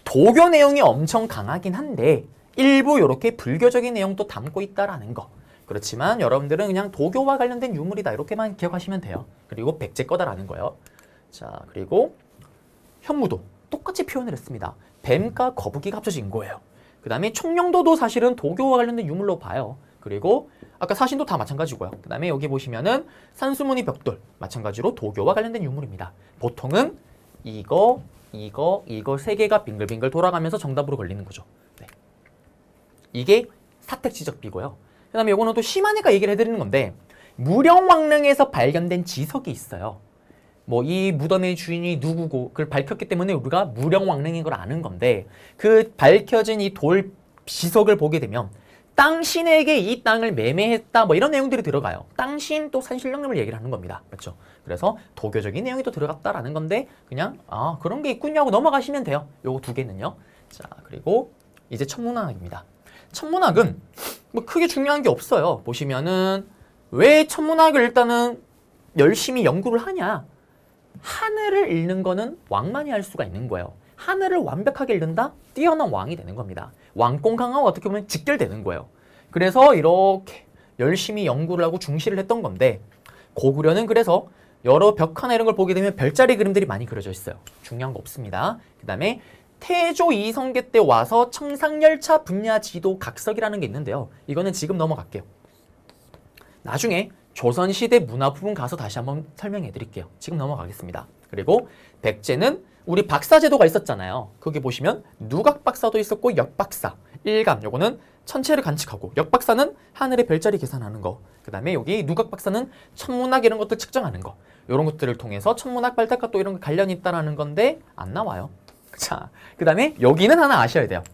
도교 내용이 엄청 강하긴 한데 일부 이렇게 불교적인 내용도 담고 있다라는 거. 그렇지만 여러분들은 그냥 도교와 관련된 유물이다 이렇게만 기억하시면 돼요. 그리고 백제 거다라는 거예요. 자, 그리고 현무도 똑같이 표현을 했습니다. 뱀과 거북이가 합쳐진 거예요. 그 다음에 총령도도 사실은 도교와 관련된 유물로 봐요. 그리고 아까 사신도 다 마찬가지고요. 그 다음에 여기 보시면은 산수무늬 벽돌 마찬가지로 도교와 관련된 유물입니다. 보통은 이거 세 개가 빙글빙글 돌아가면서 정답으로 걸리는 거죠. 네. 이게 사택지적비고요. 그 다음에 이거는 또 심하니까 얘기를 해드리는 건데 무령왕릉에서 발견된 지석이 있어요. 뭐 이 무덤의 주인이 누구고 그걸 밝혔기 때문에 우리가 무령왕릉인 걸 아는 건데 그 밝혀진 이 돌 지석을 보게 되면 땅신에게 이 땅을 매매했다 뭐 이런 내용들이 들어가요. 땅신 또 산신령님을 얘기를 하는 겁니다. 그렇죠? 그래서 도교적인 내용이 또 들어갔다라는 건데 그냥 그런 게 있군요 하고 넘어가시면 돼요. 요거 두 개는요. 자, 그리고 이제 천문학입니다. 천문학은 뭐 크게 중요한 게 없어요. 보시면은 왜 천문학을 일단은 열심히 연구를 하냐? 하늘을 읽는 거는 왕만이 할 수가 있는 거예요. 하늘을 완벽하게 읽는다? 뛰어난 왕이 되는 겁니다. 왕공강하고 어떻게 보면 직결되는 거예요. 그래서 이렇게 열심히 연구를 하고 중시를 했던 건데 고구려는 그래서 여러 벽화나 이런 걸 보게 되면 별자리 그림들이 많이 그려져 있어요. 중요한 거 없습니다. 그 다음에 태조 이성계 때 와서 청상열차 분야 지도 각석이라는 게 있는데요. 이거는 지금 넘어갈게요. 나중에 조선시대 문화 부분 가서 다시 한번 설명해 드릴게요. 지금 넘어가겠습니다. 그리고 백제는 우리 박사제도가 있었잖아요. 거기 보시면 누각박사도 있었고 역박사, 일감 요거는 천체를 관측하고 역박사는 하늘의 별자리 계산하는 거. 그 다음에 여기 누각박사는 천문학 이런 것들 측정하는 거. 이런 것들을 통해서 천문학 발달과 또 이런 거 관련이 있다는 건데 안 나와요. 자, 그 다음에 여기는 하나 아셔야 돼요.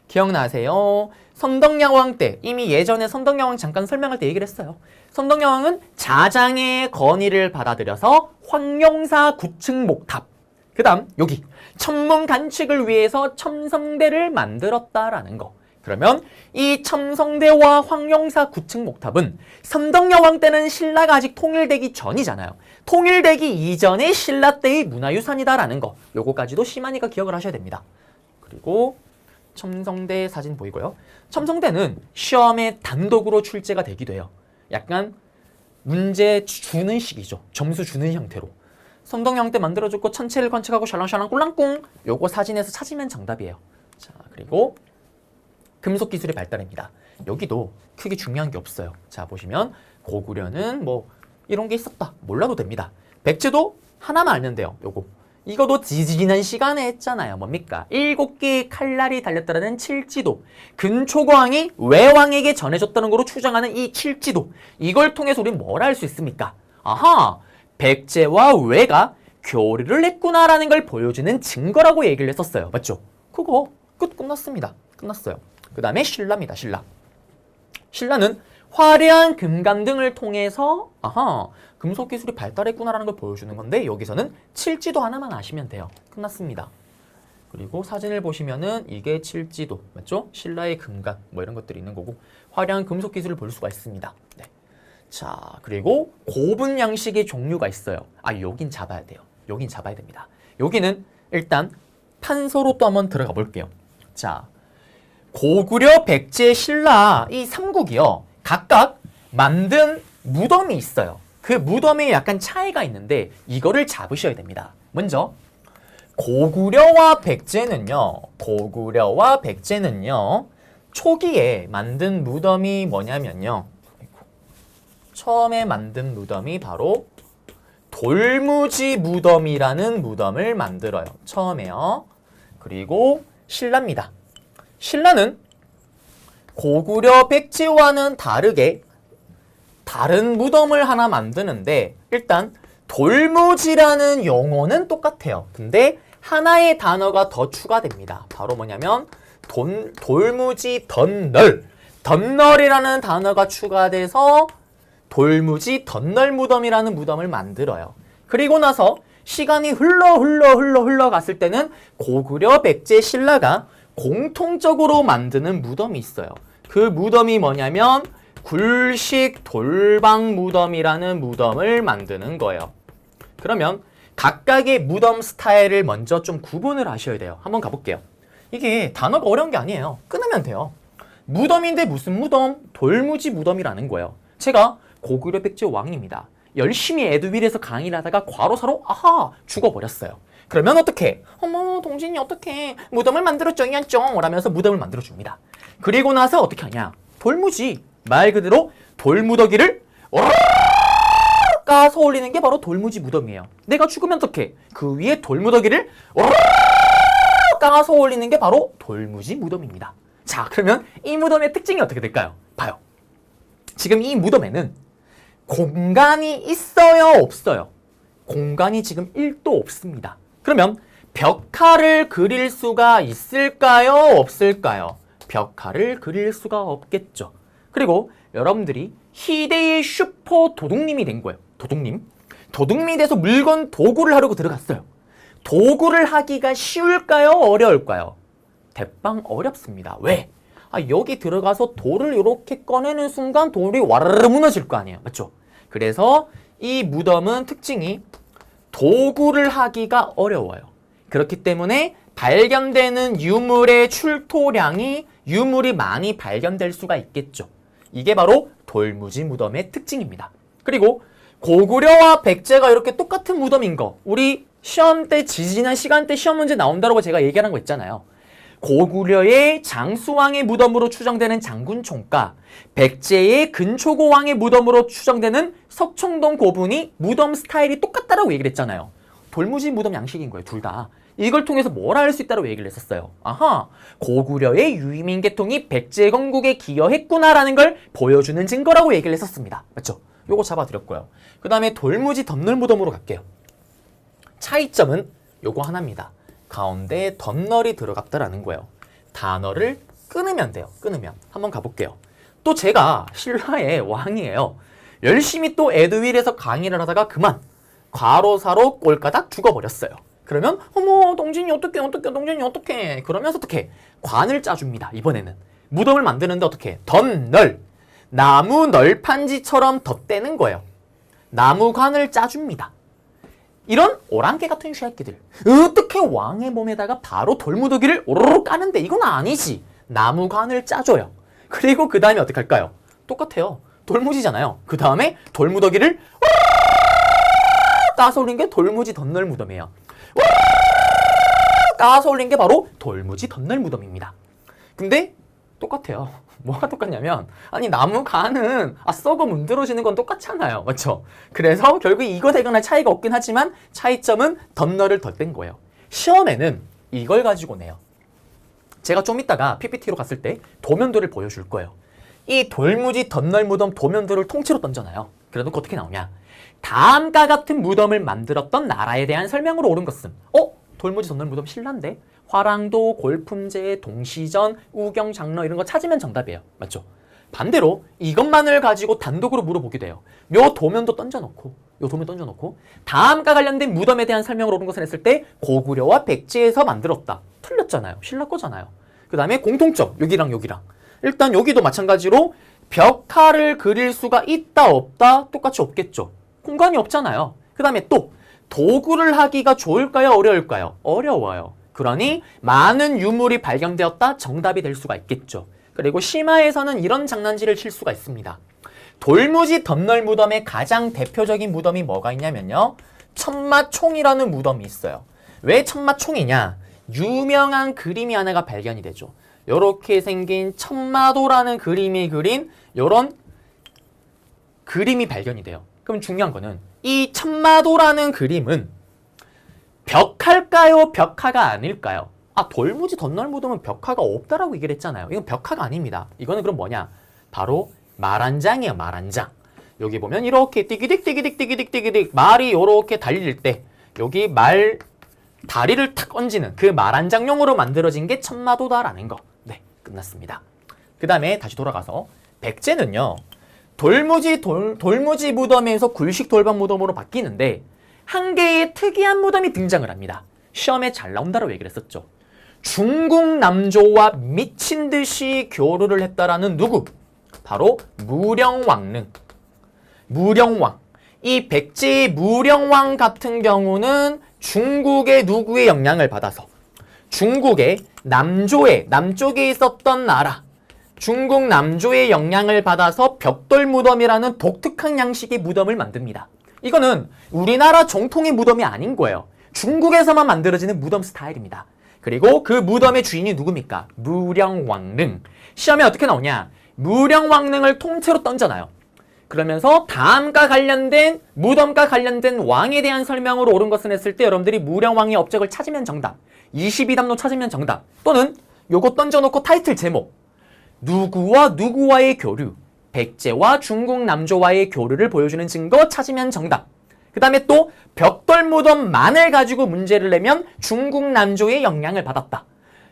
기억나세요? 선덕여왕 때 이미 예전에 선덕여왕 잠깐 설명할 때 얘기를 했어요. 선덕여왕은 자장의 건의를 받아들여서 황룡사 구층목탑 그 다음 여기 천문 관측을 위해서 첨성대를 만들었다라는 거. 그러면 이 첨성대와 황룡사 구층목탑은 선덕여왕 때는 신라가 아직 통일되기 전이잖아요. 통일되기 이전의 신라 때의 문화유산이다라는 거. 요거까지도 심하니까 기억을 하셔야 됩니다. 그리고 첨성대 사진 보이고요. 첨성대는 시험에 단독으로 출제가 되기도 해요. 약간 문제 주는 식이죠. 점수 주는 형태로. 선덕여왕 때 만들어줬고 천체를 관측하고 샬랑샬랑 꿀랑꿍 요거 사진에서 찾으면 정답이에요. 자, 그리고 금속 기술의 발달입니다. 여기도 크게 중요한 게 없어요. 자, 보시면 고구려는 뭐 이런 게 있었다. 몰라도 됩니다. 백제도 하나만 알면 돼요. 요거. 이거도 지지난 시간에 했잖아요. 뭡니까? 7개의 칼날이 달렸다는 칠지도. 근초고왕이 외왕에게 전해줬다는 거로 추정하는 이 칠지도. 이걸 통해서 우리는 뭘 알 수 있습니까? 아하! 백제와 왜가 교류를 했구나라는 걸 보여주는 증거라고 얘기를 했었어요. 맞죠? 그거 끝났습니다. 끝났어요. 그 다음에 신라입니다. 신라. 신라는 화려한 금감 등을 통해서 금속 기술이 발달했구나라는 걸 보여주는 건데 여기서는 칠지도 하나만 아시면 돼요. 끝났습니다. 그리고 사진을 보시면은 이게 칠지도 맞죠? 신라의 금감 뭐 이런 것들이 있는 거고 화려한 금속 기술을 볼 수가 있습니다. 네. 자 그리고 고분 양식의 종류가 있어요. 여긴 잡아야 돼요. 여긴 잡아야 됩니다. 여기는 일단 판서로 또 한번 들어가 볼게요. 자 고구려, 백제, 신라 이 삼국이요. 각각 만든 무덤이 있어요. 그 무덤에 약간 차이가 있는데 이거를 잡으셔야 됩니다. 먼저 고구려와 백제는요. 초기에 만든 무덤이 뭐냐면요. 처음에 만든 무덤이 바로 돌무지 무덤이라는 무덤을 만들어요. 처음에요. 그리고 신라입니다. 신라는 고구려, 백제와는 다르게 다른 무덤을 하나 만드는데 일단 돌무지라는 용어는 똑같아요. 근데 하나의 단어가 더 추가됩니다. 바로 뭐냐면 돌무지 덧널. 덧널이라는 단어가 추가돼서 돌무지 덧널 무덤이라는 무덤을 만들어요. 그리고 나서 시간이 흘러갔을 때는 고구려, 백제, 신라가 공통적으로 만드는 무덤이 있어요. 그 무덤이 뭐냐면 굴식 돌방 무덤이라는 무덤을 만드는 거예요. 그러면 각각의 무덤 스타일을 먼저 좀 구분을 하셔야 돼요. 한번 가볼게요. 이게 단어가 어려운 게 아니에요. 끊으면 돼요. 무덤인데 무슨 무덤? 돌무지 무덤이라는 거예요. 제가 고구려 백제 왕입니다. 열심히 에듀윌에서 강의를 하다가 과로사로 죽어버렸어요. 그러면 어떡해? 어머 동진이 어떡해? 무덤을 만들어줘야죠 라면서 무덤을 만들어줍니다. 그리고 나서 어떻게 하냐? 돌무지 말 그대로 돌무더기를 까서 올리는 게 바로 돌무지 무덤이에요. 내가 죽으면 어떡해? 그 위에 돌무더기를 까서 올리는 게 바로 돌무지 무덤입니다. 자 그러면 이 무덤의 특징이 어떻게 될까요? 봐요. 지금 이 무덤에는 공간이 있어요? 없어요? 공간이 지금 1도 없습니다. 그러면 벽화를 그릴 수가 있을까요? 없을까요? 벽화를 그릴 수가 없겠죠. 그리고 여러분들이 희대의 슈퍼 도둑님이 된 거예요. 도둑님이 돼서 물건 도구를 하려고 들어갔어요. 도구를 하기가 쉬울까요? 어려울까요? 대빵 어렵습니다. 왜? 여기 들어가서 돌을 이렇게 꺼내는 순간 돌이 와르르 무너질 거 아니에요. 맞죠? 그래서 이 무덤은 특징이 도구를 하기가 어려워요. 그렇기 때문에 발견되는 유물의 출토량이 유물이 많이 발견될 수가 있겠죠. 이게 바로 돌무지 무덤의 특징입니다. 그리고 고구려와 백제가 이렇게 똑같은 무덤인 거 우리 시험 때 지지난 시간 때 시험 문제 나온다고 제가 얘기하는 거 있잖아요. 고구려의 장수왕의 무덤으로 추정되는 장군총과 백제의 근초고왕의 무덤으로 추정되는 석청동 고분이 무덤 스타일이 똑같다라고 얘기를 했잖아요. 돌무지 무덤 양식인 거예요. 둘 다. 이걸 통해서 뭘 알 수 있다고 얘기를 했었어요. 고구려의 유의민 계통이 백제 건국에 기여했구나라는 걸 보여주는 증거라고 얘기를 했었습니다. 맞죠? 요거 잡아드렸고요. 그 다음에 돌무지 덧널 무덤으로 갈게요. 차이점은 요거 하나입니다. 가운데에 덧널이 들어갔다라는 거예요. 단어를 끊으면 돼요. 끊으면. 한번 가볼게요. 또 제가 신라의 왕이에요. 열심히 또 에듀윌에서 강의를 하다가 그만 과로사로 꼴까닥 죽어버렸어요. 그러면 어머 동진이 어떡해 동진이 어떡해 그러면서 어떡해 관을 짜줍니다. 이번에는 무덤을 만드는데 어떡해 덧널 나무 널판지처럼 덧대는 거예요. 나무관을 짜줍니다. 이런 오랑캐 같은 쉐끼들 어떻게 왕의 몸에다가 바로 돌무더기를 오로로 까는데 이건 아니지. 나무관을 짜줘요. 그리고 그 다음에 어떻게 할까요? 똑같아요. 돌무지잖아요. 그 다음에 돌무더기를 까서 올린 게 돌무지 덧널 무덤이에요. 까서 올린 게 바로 돌무지 덧널 무덤입니다. 근데 똑같아요. 뭐가 똑같냐면 아니 나무관은 썩어 문드러지는 건 똑같잖아요. 맞죠? 그래서 결국 이거 대강할 차이가 없긴 하지만 차이점은 덧널을 덧댄 거예요. 시험에는 이걸 가지고 내요. 제가 좀 이따가 PPT로 갔을 때 도면도를 보여줄 거예요. 이 돌무지 덧널 무덤 도면도를 통째로 던져놔요. 그래도 어떻게 나오냐? 다음과 같은 무덤을 만들었던 나라에 대한 설명으로 옳은 것은 돌무지 덧널 무덤 신라인데 화랑도, 골품제, 동시전, 우경, 장러 이런 거 찾으면 정답이에요. 맞죠? 반대로 이것만을 가지고 단독으로 물어보게 돼요. 요 도면도 던져놓고 다음과 관련된 무덤에 대한 설명을 옳은 것은 했을 때 고구려와 백제에서 만들었다. 틀렸잖아요. 신라 거잖아요. 그 다음에 공통점 여기랑 일단 여기도 마찬가지로 벽화를 그릴 수가 있다 없다? 똑같이 없겠죠. 공간이 없잖아요. 그 다음에 또 도구를 하기가 좋을까요? 어려울까요? 어려워요. 그러니 많은 유물이 발견되었다? 정답이 될 수가 있겠죠. 그리고 심화에서는 이런 장난질을 칠 수가 있습니다. 돌무지 덧널 무덤의 가장 대표적인 무덤이 뭐가 있냐면요. 천마총이라는 무덤이 있어요. 왜 천마총이냐? 유명한 그림이 하나가 발견이 되죠. 요렇게 생긴 천마도라는 그림이 그린 요런 그림이 발견이 돼요. 그럼 중요한 거는 이 천마도라는 그림은 벽화일까요? 벽화가 아닐까요? 돌무지 덧널 무덤은 벽화가 없다라고 얘기를 했잖아요. 이건 벽화가 아닙니다. 이거는 그럼 뭐냐? 바로 말 한 장이에요. 말 한 장. 여기 보면 이렇게 띠기딕 말이 이렇게 달릴 때 여기 말 다리를 탁 얹는 그 말 한 장용으로 만들어진 게 천마도다라는 거. 네, 끝났습니다. 그 다음에 다시 돌아가서 백제는요. 돌무지 무덤에서 굴식 돌방 무덤으로 바뀌는데 한 개의 특이한 무덤이 등장을 합니다. 시험에 잘 나온다라고 얘기를 했었죠. 중국 남조와 미친 듯이 교류를 했다라는 누구? 바로 무령왕릉. 무령왕. 이 백제의 무령왕 같은 경우는 중국의 누구의 영향을 받아서 중국의 남쪽에 있었던 나라 중국 남조의 영향을 받아서 벽돌 무덤이라는 독특한 양식의 무덤을 만듭니다. 이거는 우리나라 정통의 무덤이 아닌 거예요. 중국에서만 만들어지는 무덤 스타일입니다. 그리고 그 무덤의 주인이 누굽니까? 무령왕릉. 시험에 어떻게 나오냐? 무령왕릉을 통째로 던져놔요. 그러면서 다음과 관련된 무덤과 관련된 왕에 대한 설명으로 옳은 것은 했을 때 여러분들이 무령왕의 업적을 찾으면 정답. 22담로 찾으면 정답. 또는 요거 던져놓고 타이틀 제목. 누구와 누구와의 교류. 백제와 중국 남조와의 교류를 보여주는 증거 찾으면 정답. 그 다음에 또 벽돌 무덤만을 가지고 문제를 내면 중국 남조의 영향을 받았다.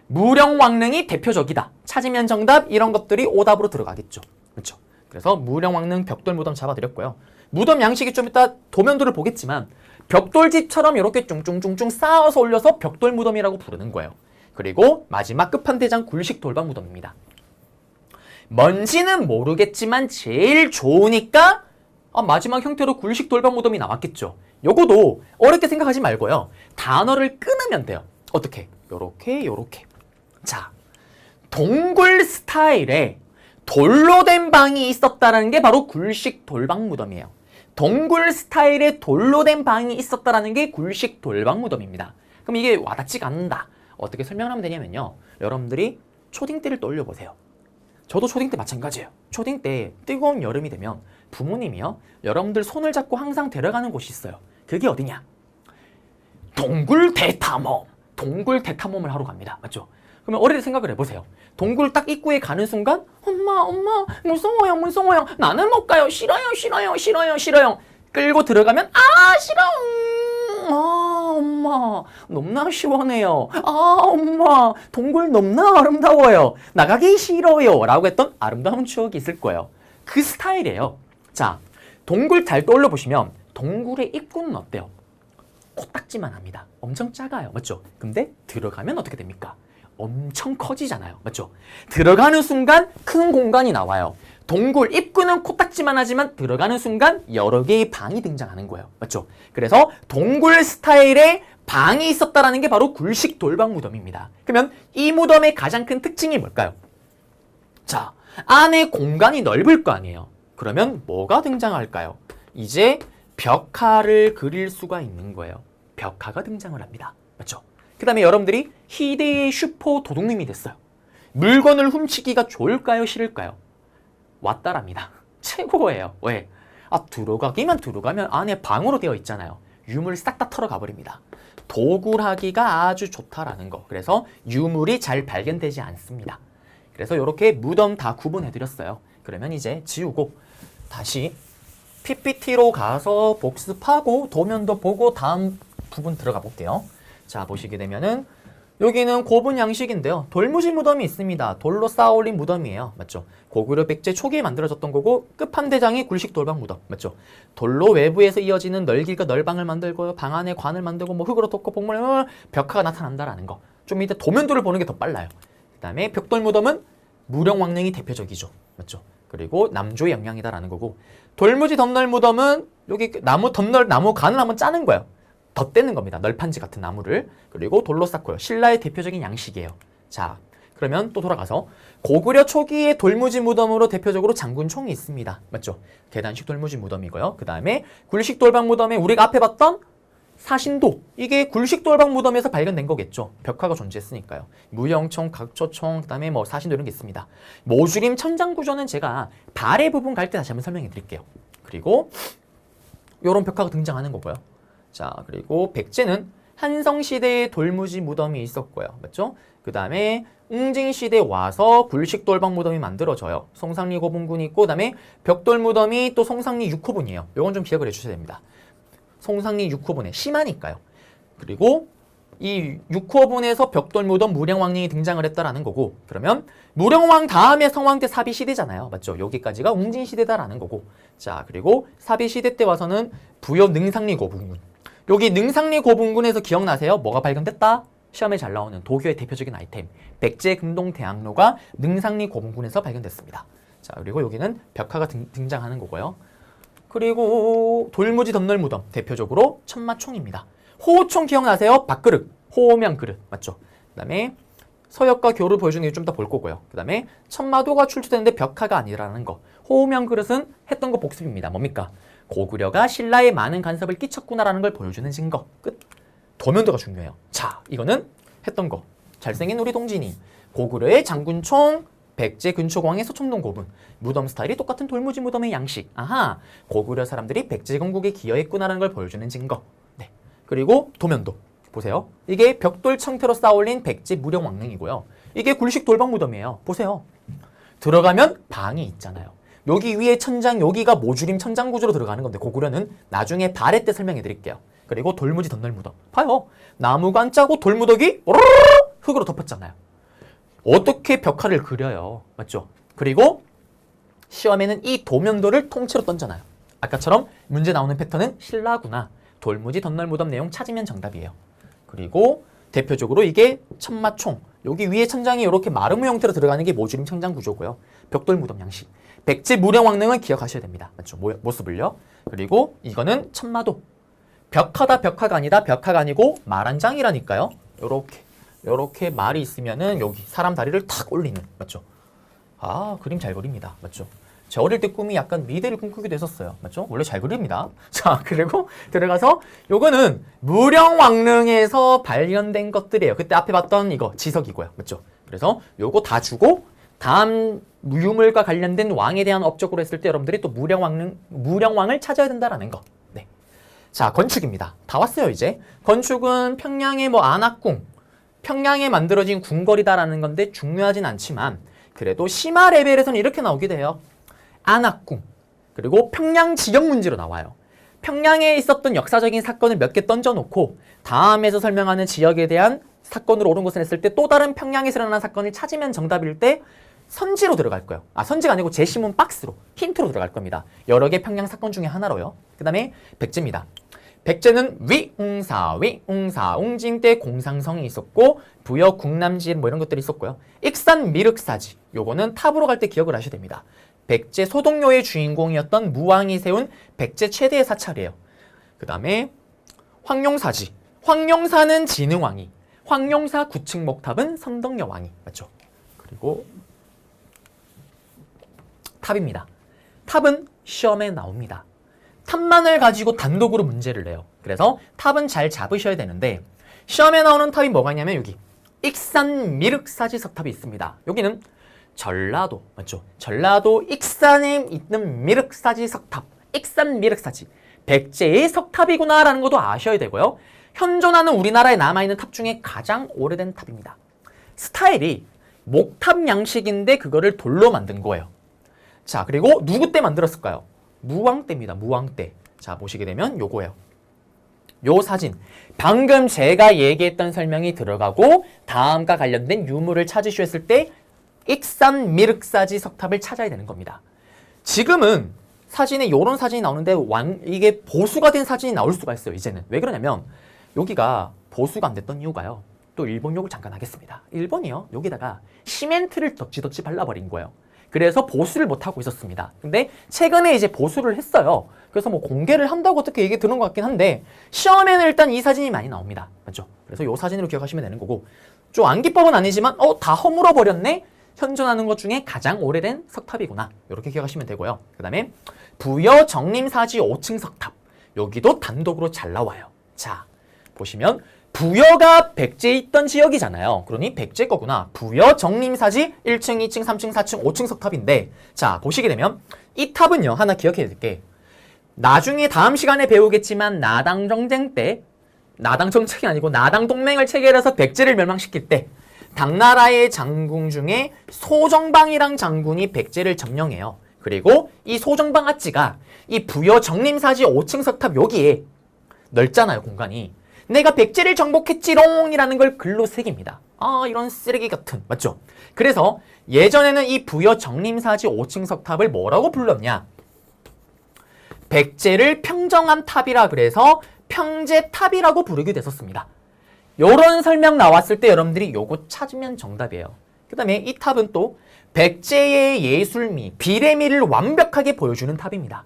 무령왕릉이 대표적이다. 찾으면 정답. 이런 것들이 오답으로 들어가겠죠. 그렇죠? 그래서 무령왕릉 벽돌 무덤 잡아드렸고요. 무덤 양식이 좀 이따 도면도를 보겠지만 벽돌집처럼 이렇게 쭝쭝쭝쭝 쌓아서 올려서 벽돌 무덤이라고 부르는 거예요. 그리고 마지막 끝판대장 굴식 돌방 무덤입니다. 뭔지는 모르겠지만 제일 좋으니까 마지막 형태로 굴식 돌방 무덤이 나왔겠죠. 요거도 어렵게 생각하지 말고요. 단어를 끊으면 돼요. 어떻게? 요렇게. 자, 동굴 스타일의 돌로 된 방이 있었다라는 게 바로 굴식 돌방 무덤이에요. 동굴 스타일의 돌로 된 방이 있었다라는 게 굴식 돌방 무덤입니다. 그럼 이게 와닿지가 않는다. 어떻게 설명을 하면 되냐면요. 여러분들이 초딩 때를 떠올려보세요. 저도 초딩 때 마찬가지예요. 초딩 때 뜨거운 여름이 되면 부모님이요. 여러분들 손을 잡고 항상 데려가는 곳이 있어요. 그게 어디냐? 동굴 대탐험. 동굴 대탐험을 하러 갑니다. 맞죠? 그러면 어릴 때 생각을 해보세요. 동굴 딱 입구에 가는 순간 엄마 무서워요. 나는 못 가요. 싫어요. 끌고 들어가면 싫어. 엄마 너무나 시원해요. 엄마 동굴 너무나 아름다워요. 나가기 싫어요. 라고 했던 아름다운 추억이 있을 거예요. 그 스타일이에요. 자, 동굴 잘 떠올려 보시면 동굴의 입구는 어때요? 코딱지만 합니다. 엄청 작아요. 맞죠? 근데 들어가면 어떻게 됩니까? 엄청 커지잖아요. 맞죠? 들어가는 순간 큰 공간이 나와요. 동굴 입구는 코딱지만 하지만 들어가는 순간 여러 개의 방이 등장하는 거예요. 맞죠? 그래서 동굴 스타일의 방이 있었다라는 게 바로 굴식 돌방 무덤입니다. 그러면 이 무덤의 가장 큰 특징이 뭘까요? 자, 안에 공간이 넓을 거 아니에요. 그러면 뭐가 등장할까요? 이제 벽화를 그릴 수가 있는 거예요. 벽화가 등장을 합니다. 맞죠? 그 다음에 여러분들이 희대의 슈퍼 도둑님이 됐어요. 물건을 훔치기가 좋을까요? 싫을까요? 왔다랍니다. 최고예요. 왜? 들어가면 안에 방으로 되어 있잖아요. 유물 싹 다 털어 가버립니다. 도굴하기가 아주 좋다라는 거. 그래서 유물이 잘 발견되지 않습니다. 그래서 이렇게 무덤 다 구분해드렸어요. 그러면 이제 지우고 다시 PPT로 가서 복습하고 도면도 보고 다음 부분 들어가 볼게요. 자, 보시게 되면은 여기는 고분 양식인데요. 돌무지 무덤이 있습니다. 돌로 쌓아 올린 무덤이에요. 맞죠? 고구려 백제 초기에 만들어졌던 거고 끝판대장이 굴식 돌방 무덤. 맞죠? 돌로 외부에서 이어지는 널길과 널방을 만들고 방 안에 관을 만들고 뭐 흙으로 덮고 복물 벽화가 나타난다라는 거. 좀 이따 도면도를 보는 게 더 빨라요. 그 다음에 벽돌 무덤은 무령왕릉이 대표적이죠. 맞죠? 그리고 남조의 영향이다라는 거고 돌무지 덤널 무덤은 여기 나무 덤널 나무 간을 한번 짜는 거예요. 덧대는 겁니다. 널판지 같은 나무를. 그리고 돌로 쌓고요. 신라의 대표적인 양식이에요. 자, 그러면 또 돌아가서 고구려 초기의 돌무지 무덤으로 대표적으로 장군총이 있습니다. 맞죠? 계단식 돌무지 무덤이고요. 그 다음에 굴식 돌방 무덤에 우리가 앞에 봤던 사신도, 이게 굴식 돌방 무덤에서 발견된 거겠죠. 벽화가 존재했으니까요. 무영총, 각초총, 그 다음에 뭐 사신도 이런 게 있습니다. 모주림 천장 구조는 제가 발의 부분 갈 때 다시 한번 설명해 드릴게요. 그리고 요런 벽화가 등장하는 거고요. 자, 그리고 백제는 한성시대의 돌무지 무덤이 있었고요. 맞죠? 그 다음에 웅진시대에 와서 굴식 돌방 무덤이 만들어져요. 송상리 고분군이 있고, 그 다음에 벽돌 무덤이 또 송상리 6호분이에요. 요건 좀 기억을 해주셔야 됩니다. 송상리 6호분에 심하니까요. 그리고 이 6호분에서 벽돌 무덤 무령왕릉이 등장을 했다라는 거고, 그러면 무령왕 다음에 성왕 때 사비시대잖아요. 맞죠? 여기까지가 웅진시대다라는 거고, 자, 그리고 사비시대 때 와서는 부여 능상리 고분군. 여기 능상리 고분군에서 기억나세요? 뭐가 발견됐다? 시험에 잘 나오는 도교의 대표적인 아이템 백제 금동 대학로가 능상리 고분군에서 발견됐습니다. 자, 그리고 여기는 벽화가 등장하는 거고요. 그리고 돌무지 덤널 무덤 대표적으로 천마총입니다. 호호총 기억나세요? 밥그릇, 호호명 그릇 맞죠? 그 다음에 서역과 교를 보여주는 게 좀 더 볼 거고요. 그 다음에 천마도가 출토되는데 벽화가 아니라는 거. 호호명 그릇은 했던 거 복습입니다. 뭡니까? 고구려가 신라에 많은 간섭을 끼쳤구나라는 걸 보여주는 증거. 끝. 도면도가 중요해요. 자, 이거는 했던 거. 잘생긴 우리 동진이. 고구려의 장군총, 백제 근초공항의 서촌동 고분. 무덤 스타일이 똑같은 돌무지 무덤의 양식. 아하, 고구려 사람들이 백제 건국에 기여했구나라는 걸 보여주는 증거. 네. 그리고 도면도. 보세요. 이게 벽돌 청태로 쌓아올린 백제 무령왕릉이고요. 이게 굴식 돌방 무덤이에요. 보세요. 들어가면 방이 있잖아요. 여기 위에 천장, 여기가 모주림 천장 구조로 들어가는 건데 고구려는 나중에 발해 때 설명해 드릴게요. 그리고 돌무지 덤널 무덤. 봐요. 나무관 짜고 돌무더기 흙으로 덮었잖아요. 어떻게 벽화를 그려요. 맞죠? 그리고 시험에는 이 도면도를 통째로 던져놔요. 아까처럼 문제 나오는 패턴은 신라구나. 돌무지 덤널 무덤 내용 찾으면 정답이에요. 그리고 대표적으로 이게 천마총. 여기 위에 천장이 이렇게 마름모 형태로 들어가는 게 모주림 천장 구조고요. 벽돌 무덤 양식. 백제 무령왕릉은 기억하셔야 됩니다. 맞죠? 모습을요. 그리고 이거는 천마도. 벽화다 벽화가 아니다. 벽화가 아니고 말 한 장이라니까요. 요렇게 말이 있으면은 여기 사람 다리를 탁 올리는. 맞죠? 아, 그림 잘 그립니다. 맞죠? 제 어릴 때 꿈이 약간 미대를 꿈꾸기도 했었어요. 맞죠? 원래 잘 그립니다. 자, 그리고 들어가서 요거는 무령왕릉에서 발견된 것들이에요. 그때 앞에 봤던 이거 지석이고요. 맞죠? 그래서 요거 다 주고 다음 유물과 관련된 왕에 대한 업적으로 했을 때 여러분들이 또 무령왕을 찾아야 된다라는 거. 네. 자, 건축입니다. 다 왔어요, 이제. 건축은 평양의 뭐 안악궁, 평양에 만들어진 궁궐이다라는 건데 중요하진 않지만 그래도 심화 레벨에서는 이렇게 나오게 돼요. 안악궁, 그리고 평양 지역 문제로 나와요. 평양에 있었던 역사적인 사건을 몇 개 던져놓고 다음에서 설명하는 지역에 대한 사건으로 옳은 것을 했을 때 또 다른 평양에서 일어난 사건을 찾으면 정답일 때 선지로 들어갈 거예요. 아, 선지가 아니고 제시문 박스로, 힌트로 들어갈 겁니다. 여러 개 평양 사건 중에 하나로요. 그 다음에 백제입니다. 백제는 위웅사, 웅진 때 공상성이 있었고 부여 국남지뭐 이런 것들이 있었고요. 익산 미륵사지, 요거는 탑으로 갈 때 기억을 하셔야 됩니다. 백제 소동요의 주인공이었던 무왕이 세운 백제 최대의 사찰이에요. 그 다음에 황룡사지, 황룡사는 진흥왕이, 황룡사 9층 목탑은 선덕여왕이. 맞죠? 그리고 탑입니다. 탑은 시험에 나옵니다. 탑만을 가지고 단독으로 문제를 내요. 그래서 탑은 잘 잡으셔야 되는데 시험에 나오는 탑이 뭐가 있냐면 여기 익산 미륵사지 석탑이 있습니다. 여기는 전라도, 맞죠? 전라도 익산에 있는 미륵사지 석탑, 익산 미륵사지. 백제의 석탑이구나 라는 것도 아셔야 되고요. 현존하는 우리나라에 남아있는 탑 중에 가장 오래된 탑입니다. 스타일이 목탑 양식인데 그거를 돌로 만든 거예요. 자, 그리고 누구 때 만들었을까요? 무왕때입니다. 무왕때. 자, 보시게 되면 요거예요. 요 사진. 방금 제가 얘기했던 설명이 들어가고 다음과 관련된 유물을 찾으셨을 때 익산 미륵사지 석탑을 찾아야 되는 겁니다. 지금은 사진에 요런 사진이 나오는데 이게 보수가 된 사진이 나올 수가 있어요. 이제는. 왜 그러냐면 여기가 보수가 안 됐던 이유가요. 또 일본 욕을 잠깐 하겠습니다. 일본이요. 여기다가 시멘트를 덕지덕지 발라버린 거예요. 그래서 보수를 못하고 있었습니다. 근데 최근에 이제 보수를 했어요. 그래서 뭐 공개를 한다고 어떻게 얘기 들은 것 같긴 한데 시험에는 일단 이 사진이 많이 나옵니다. 맞죠? 그래서 이 사진으로 기억하시면 되는 거고 좀 암기법은 아니지만 다 허물어 버렸네? 현존하는 것 중에 가장 오래된 석탑이구나. 이렇게 기억하시면 되고요. 그 다음에 부여 정림사지 5층 석탑. 여기도 단독으로 잘 나와요. 자, 보시면 부여가 백제에 있던 지역이잖아요. 그러니 백제 거구나. 부여 정림사지 1층, 2층, 3층, 4층, 5층 석탑인데 자, 보시게 되면 이 탑은요. 하나 기억해야 될 게 나중에 다음 시간에 배우겠지만 나당 정쟁 때 나당 정책이 아니고 나당 동맹을 체결해서 백제를 멸망시킬 때 당나라의 장군 중에 소정방이랑 장군이 백제를 점령해요. 그리고 이 소정방 아찌가 이 부여 정림사지 5층 석탑 여기에 넓잖아요, 공간이. 내가 백제를 정복했지롱이라는 걸 글로 새깁니다. 아, 이런 쓰레기 같은, 맞죠? 그래서 예전에는 이 부여 정림사지 5층 석탑을 뭐라고 불렀냐? 백제를 평정한 탑이라 그래서 평제탑이라고 부르게 됐었습니다. 요런 설명 나왔을 때 여러분들이 요거 찾으면 정답이에요. 그 다음에 이 탑은 또 백제의 예술미, 비례미를 완벽하게 보여주는 탑입니다.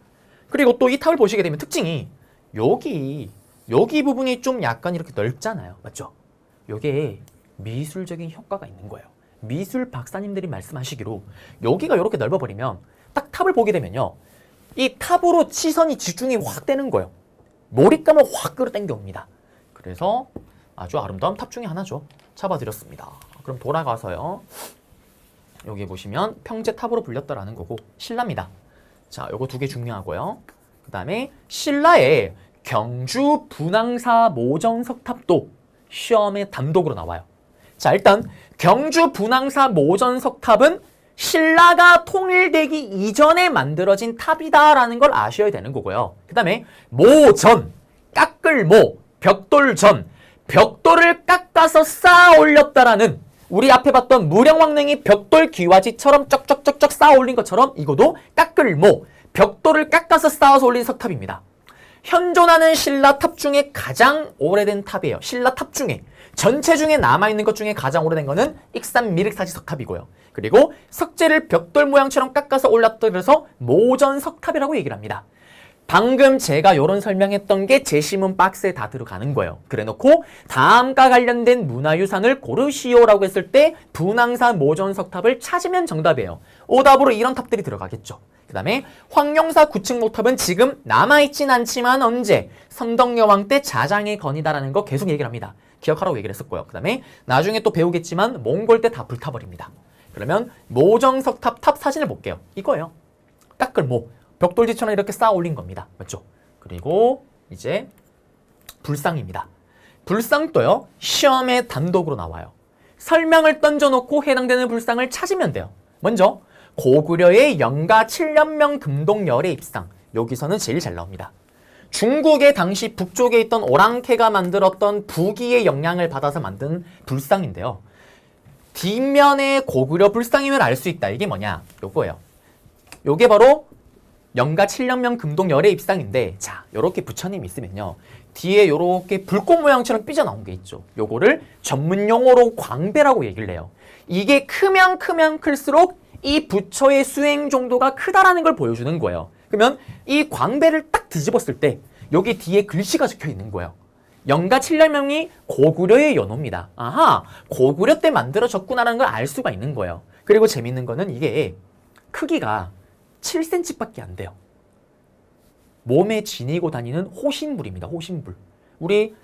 그리고 또 이 탑을 보시게 되면 특징이 여기 부분이 좀 약간 이렇게 넓잖아요. 맞죠? 요게 미술적인 효과가 있는 거예요. 미술 박사님들이 말씀하시기로 여기가 이렇게 넓어버리면 딱 탑을 보게 되면요. 이 탑으로 시선이 집중이 확 되는 거예요. 몰입감을 확 끌어당겨 옵니다. 그래서 아주 아름다운 탑 중에 하나죠. 잡아드렸습니다. 그럼 돌아가서요. 여기 보시면 평제탑으로 불렸다라는 거고 신라입니다. 자, 요거 두 개 중요하고요. 그 다음에 신라의 경주 분황사 모전석탑도 시험에 단독으로 나와요. 자, 일단 경주 분황사 모전석탑은 신라가 통일되기 이전에 만들어진 탑이다라는 걸 아셔야 되는 거고요. 그 다음에 모전, 깎을모, 벽돌전, 벽돌을 깎아서 쌓아 올렸다라는 우리 앞에 봤던 무령왕릉이 벽돌 기와지처럼 쩍쩍쩍쩍 쌓아 올린 것처럼 이것도 깎을모, 벽돌을 깎아서 쌓아서 올린 석탑입니다. 현존하는 신라 탑 중에 가장 오래된 탑이에요. 신라 탑 중에 전체 중에 남아있는 것 중에 가장 오래된 거는 익산 미륵사지 석탑이고요. 그리고 석재를 벽돌 모양처럼 깎아서 올렸다 그래서 모전 석탑이라고 얘기를 합니다. 방금 제가 요런 설명했던 게 제시문 박스에 다 들어가는 거예요. 그래놓고 다음과 관련된 문화유산을 고르시오라고 했을 때 분황사 모전석탑을 찾으면 정답이에요. 오답으로 이런 탑들이 들어가겠죠. 그 다음에 황룡사 9층 목탑은 지금 남아있진 않지만 언제? 선덕여왕 때 자장의 건이다라는 거 계속 얘기를 합니다. 기억하라고 얘기를 했었고요. 그 다음에 나중에 또 배우겠지만 몽골 때 다 불타버립니다. 그러면 모정석탑 탑 사진을 볼게요. 이거예요. 깎을모. 벽돌지처럼 이렇게 쌓아 올린 겁니다. 맞죠? 그리고 이제 불상입니다. 불상도요. 시험에 단독으로 나와요. 설명을 던져놓고 해당되는 불상을 찾으면 돼요. 먼저 고구려의 영가 7년명 금동열의 입상. 여기서는 제일 잘 나옵니다. 중국의 당시 북쪽에 있던 오랑캐가 만들었던 부기의 영향을 받아서 만든 불상인데요. 뒷면에 고구려 불상이면 알 수 있다. 이게 뭐냐? 요거예요. 요게 바로 영가 7년명 금동열의 입상인데 자, 요렇게 부처님 있으면요. 뒤에 요렇게 불꽃 모양처럼 삐져나온 게 있죠. 요거를 전문 용어로 광배라고 얘기를 해요. 이게 크면 클수록 이 부처의 수행 정도가 크다라는 걸 보여주는 거예요. 그러면 이 광배를 딱 뒤집었을 때 여기 뒤에 글씨가 적혀 있는 거예요. 영가 7년명이 고구려의 연호입니다. 아하, 고구려 때 만들어졌구나라는 걸 알 수가 있는 거예요. 그리고 재밌는 거는 이게 크기가 7cm밖에 안 돼요. 몸에 지니고 다니는 호신불입니다. 호신불. 우리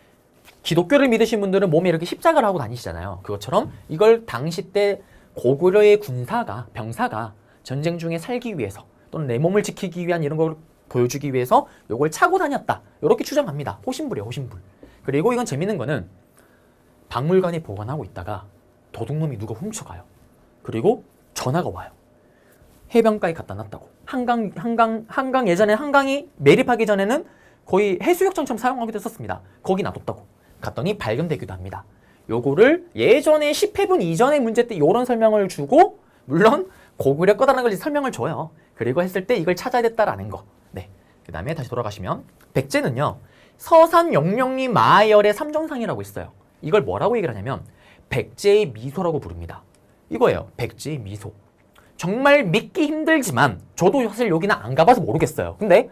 기독교를 믿으신 분들은 몸에 이렇게 십자가를 하고 다니시잖아요. 그것처럼 이걸 당시 때 고구려의 군사가, 병사가 전쟁 중에 살기 위해서 또는 내 몸을 지키기 위한 이런 걸 보여주기 위해서 이걸 차고 다녔다. 이렇게 추정합니다. 호신불이에요. 호신불. 그리고 이건 재밌는 거는 박물관에 보관하고 있다가 도둑놈이 누가 훔쳐가요. 그리고 전화가 와요. 해변가에 갖다 놨다고. 한강 예전에 한강이 매립하기 전에는 거의 해수욕장처럼 사용하기도 했었습니다. 거기 놔뒀다고. 갔더니 발견되기도 합니다. 요거를 예전에 10회분 이전의 문제 때 이런 설명을 주고, 물론 고구려 거다라는 걸 설명을 줘요. 그리고 했을 때 이걸 찾아야 됐다라는 거. 네. 그 다음에 다시 돌아가시면 백제는요, 서산 영령리 마열의 삼정상이라고 있어요. 이걸 뭐라고 얘기를 하냐면 백제의 미소라고 부릅니다. 이거예요. 백제의 미소. 정말 믿기 힘들지만 저도 사실 여기는 안 가봐서 모르겠어요. 근데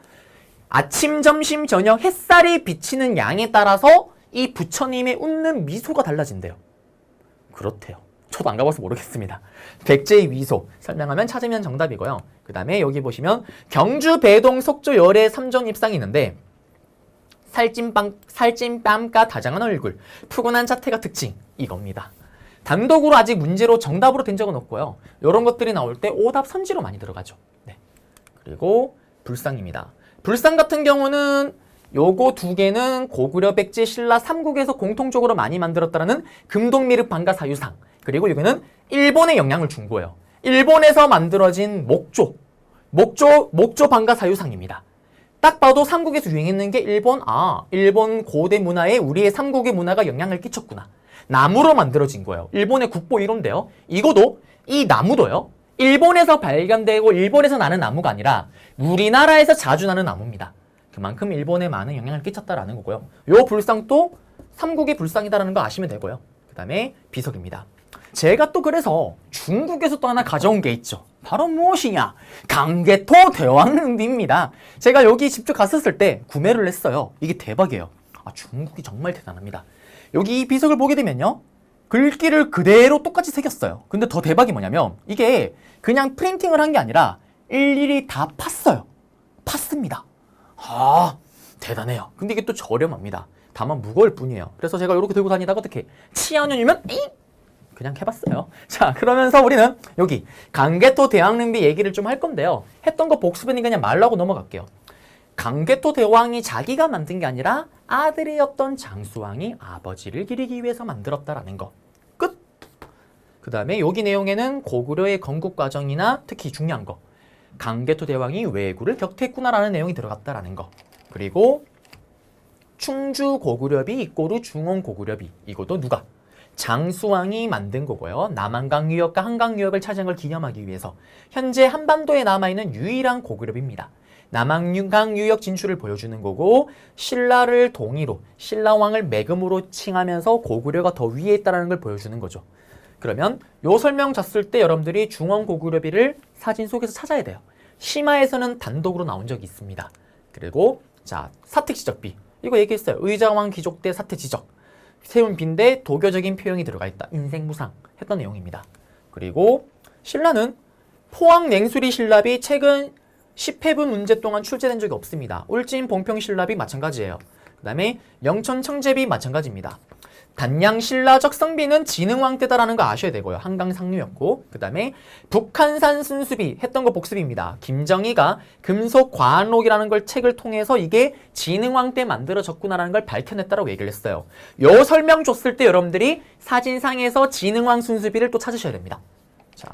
아침, 점심, 저녁 햇살이 비치는 양에 따라서 이 부처님의 웃는 미소가 달라진대요. 그렇대요. 저도 안 가봐서 모르겠습니다. 백제의 미소 설명하면 찾으면 정답이고요. 그 다음에 여기 보시면 경주 배동 속조 열의 삼정입상이 있는데 살찐 뺨과 다정한 얼굴, 푸근한 자태가 특징, 이겁니다. 단독으로 아직 문제로 정답으로 된 적은 없고요. 이런 것들이 나올 때 오답 선지로 많이 들어가죠. 네. 그리고 불상입니다. 불상 같은 경우는 요거 두 개는 고구려 백제 신라 삼국에서 공통적으로 많이 만들었다라는 금동미륵반가 사유상. 그리고 이거는 일본의 영향을 준 거예요. 일본에서 만들어진 목조 반가 사유상입니다. 딱 봐도 삼국에서 유행했는 게 일본 고대 문화에 우리의 삼국의 문화가 영향을 끼쳤구나. 나무로 만들어진 거예요. 일본의 국보 이론인데요. 이거도 이 나무도요. 일본에서 발견되고 일본에서 나는 나무가 아니라 우리나라에서 자주 나는 나무입니다. 그만큼 일본에 많은 영향을 끼쳤다라는 거고요. 요 불상도 삼국의 불상이다라는 거 아시면 되고요. 그 다음에 비석입니다. 제가 또 그래서 중국에서 또 하나 가져온 게 있죠. 바로 무엇이냐? 강개토 대왕릉비입니다. 제가 여기 직접 갔었을 때 구매를 했어요. 이게 대박이에요. 중국이 정말 대단합니다. 여기 이 비석을 보게 되면요, 글귀를 그대로 똑같이 새겼어요. 근데 더 대박이 뭐냐면 이게 그냥 프린팅을 한 게 아니라 일일이 다 팠어요. 팠습니다. 대단해요. 근데 이게 또 저렴합니다. 다만 무거울 뿐이에요. 그래서 제가 이렇게 들고 다니다가 어떻게 치안년이면 그냥 해봤어요. 자, 그러면서 우리는 여기 강개토 대왕릉비 얘기를 좀 할 건데요. 했던 거 복습이니까 그냥 말로 하고 넘어갈게요. 강개토 대왕이 자기가 만든 게 아니라 아들이었던 장수왕이 아버지를 기리기 위해서 만들었다라는 거. 끝! 그 다음에 여기 내용에는 고구려의 건국 과정이나 특히 중요한 거, 강개토 대왕이 왜구를 격퇴했구나라는 내용이 들어갔다라는 거. 그리고 충주 고구려비 이꼬르 중원 고구려비, 이것도 누가? 장수왕이 만든 거고요. 남한강 유역과 한강 유역을 차지한 걸 기념하기 위해서 현재 한반도에 남아있는 유일한 고구려비입니다. 남한강 유역 진출을 보여주는 거고, 신라를 동의로 신라왕을 매금으로 칭하면서 고구려가 더 위에 있다는 걸 보여주는 거죠. 그러면 요 설명 잤을 때 여러분들이 중원 고구려비를 사진 속에서 찾아야 돼요. 심화에서는 단독으로 나온 적이 있습니다. 그리고 자, 사택지적비 이거 얘기했어요. 의자왕 귀족 때 사택지적 세운 빈대 도교적인 표현이 들어가 있다. 인생무상 했던 내용입니다. 그리고 신라는 포항 냉수리 신라비 최근 10회분 문제 동안 출제된 적이 없습니다. 울진 봉평 신라비 마찬가지예요. 그 다음에 영천 청제비 마찬가지입니다. 단양 신라적 성비는 진흥왕 때다라는 거 아셔야 되고요. 한강 상류였고, 그 다음에 북한산 순수비 했던 거 복습입니다. 김정희가 금속 과한록이라는 걸 책을 통해서 이게 진흥왕 때 만들어졌구나라는 걸 밝혀냈다라고 얘기를 했어요. 요 설명 줬을 때 여러분들이 사진상에서 진흥왕 순수비를 또 찾으셔야 됩니다. 자,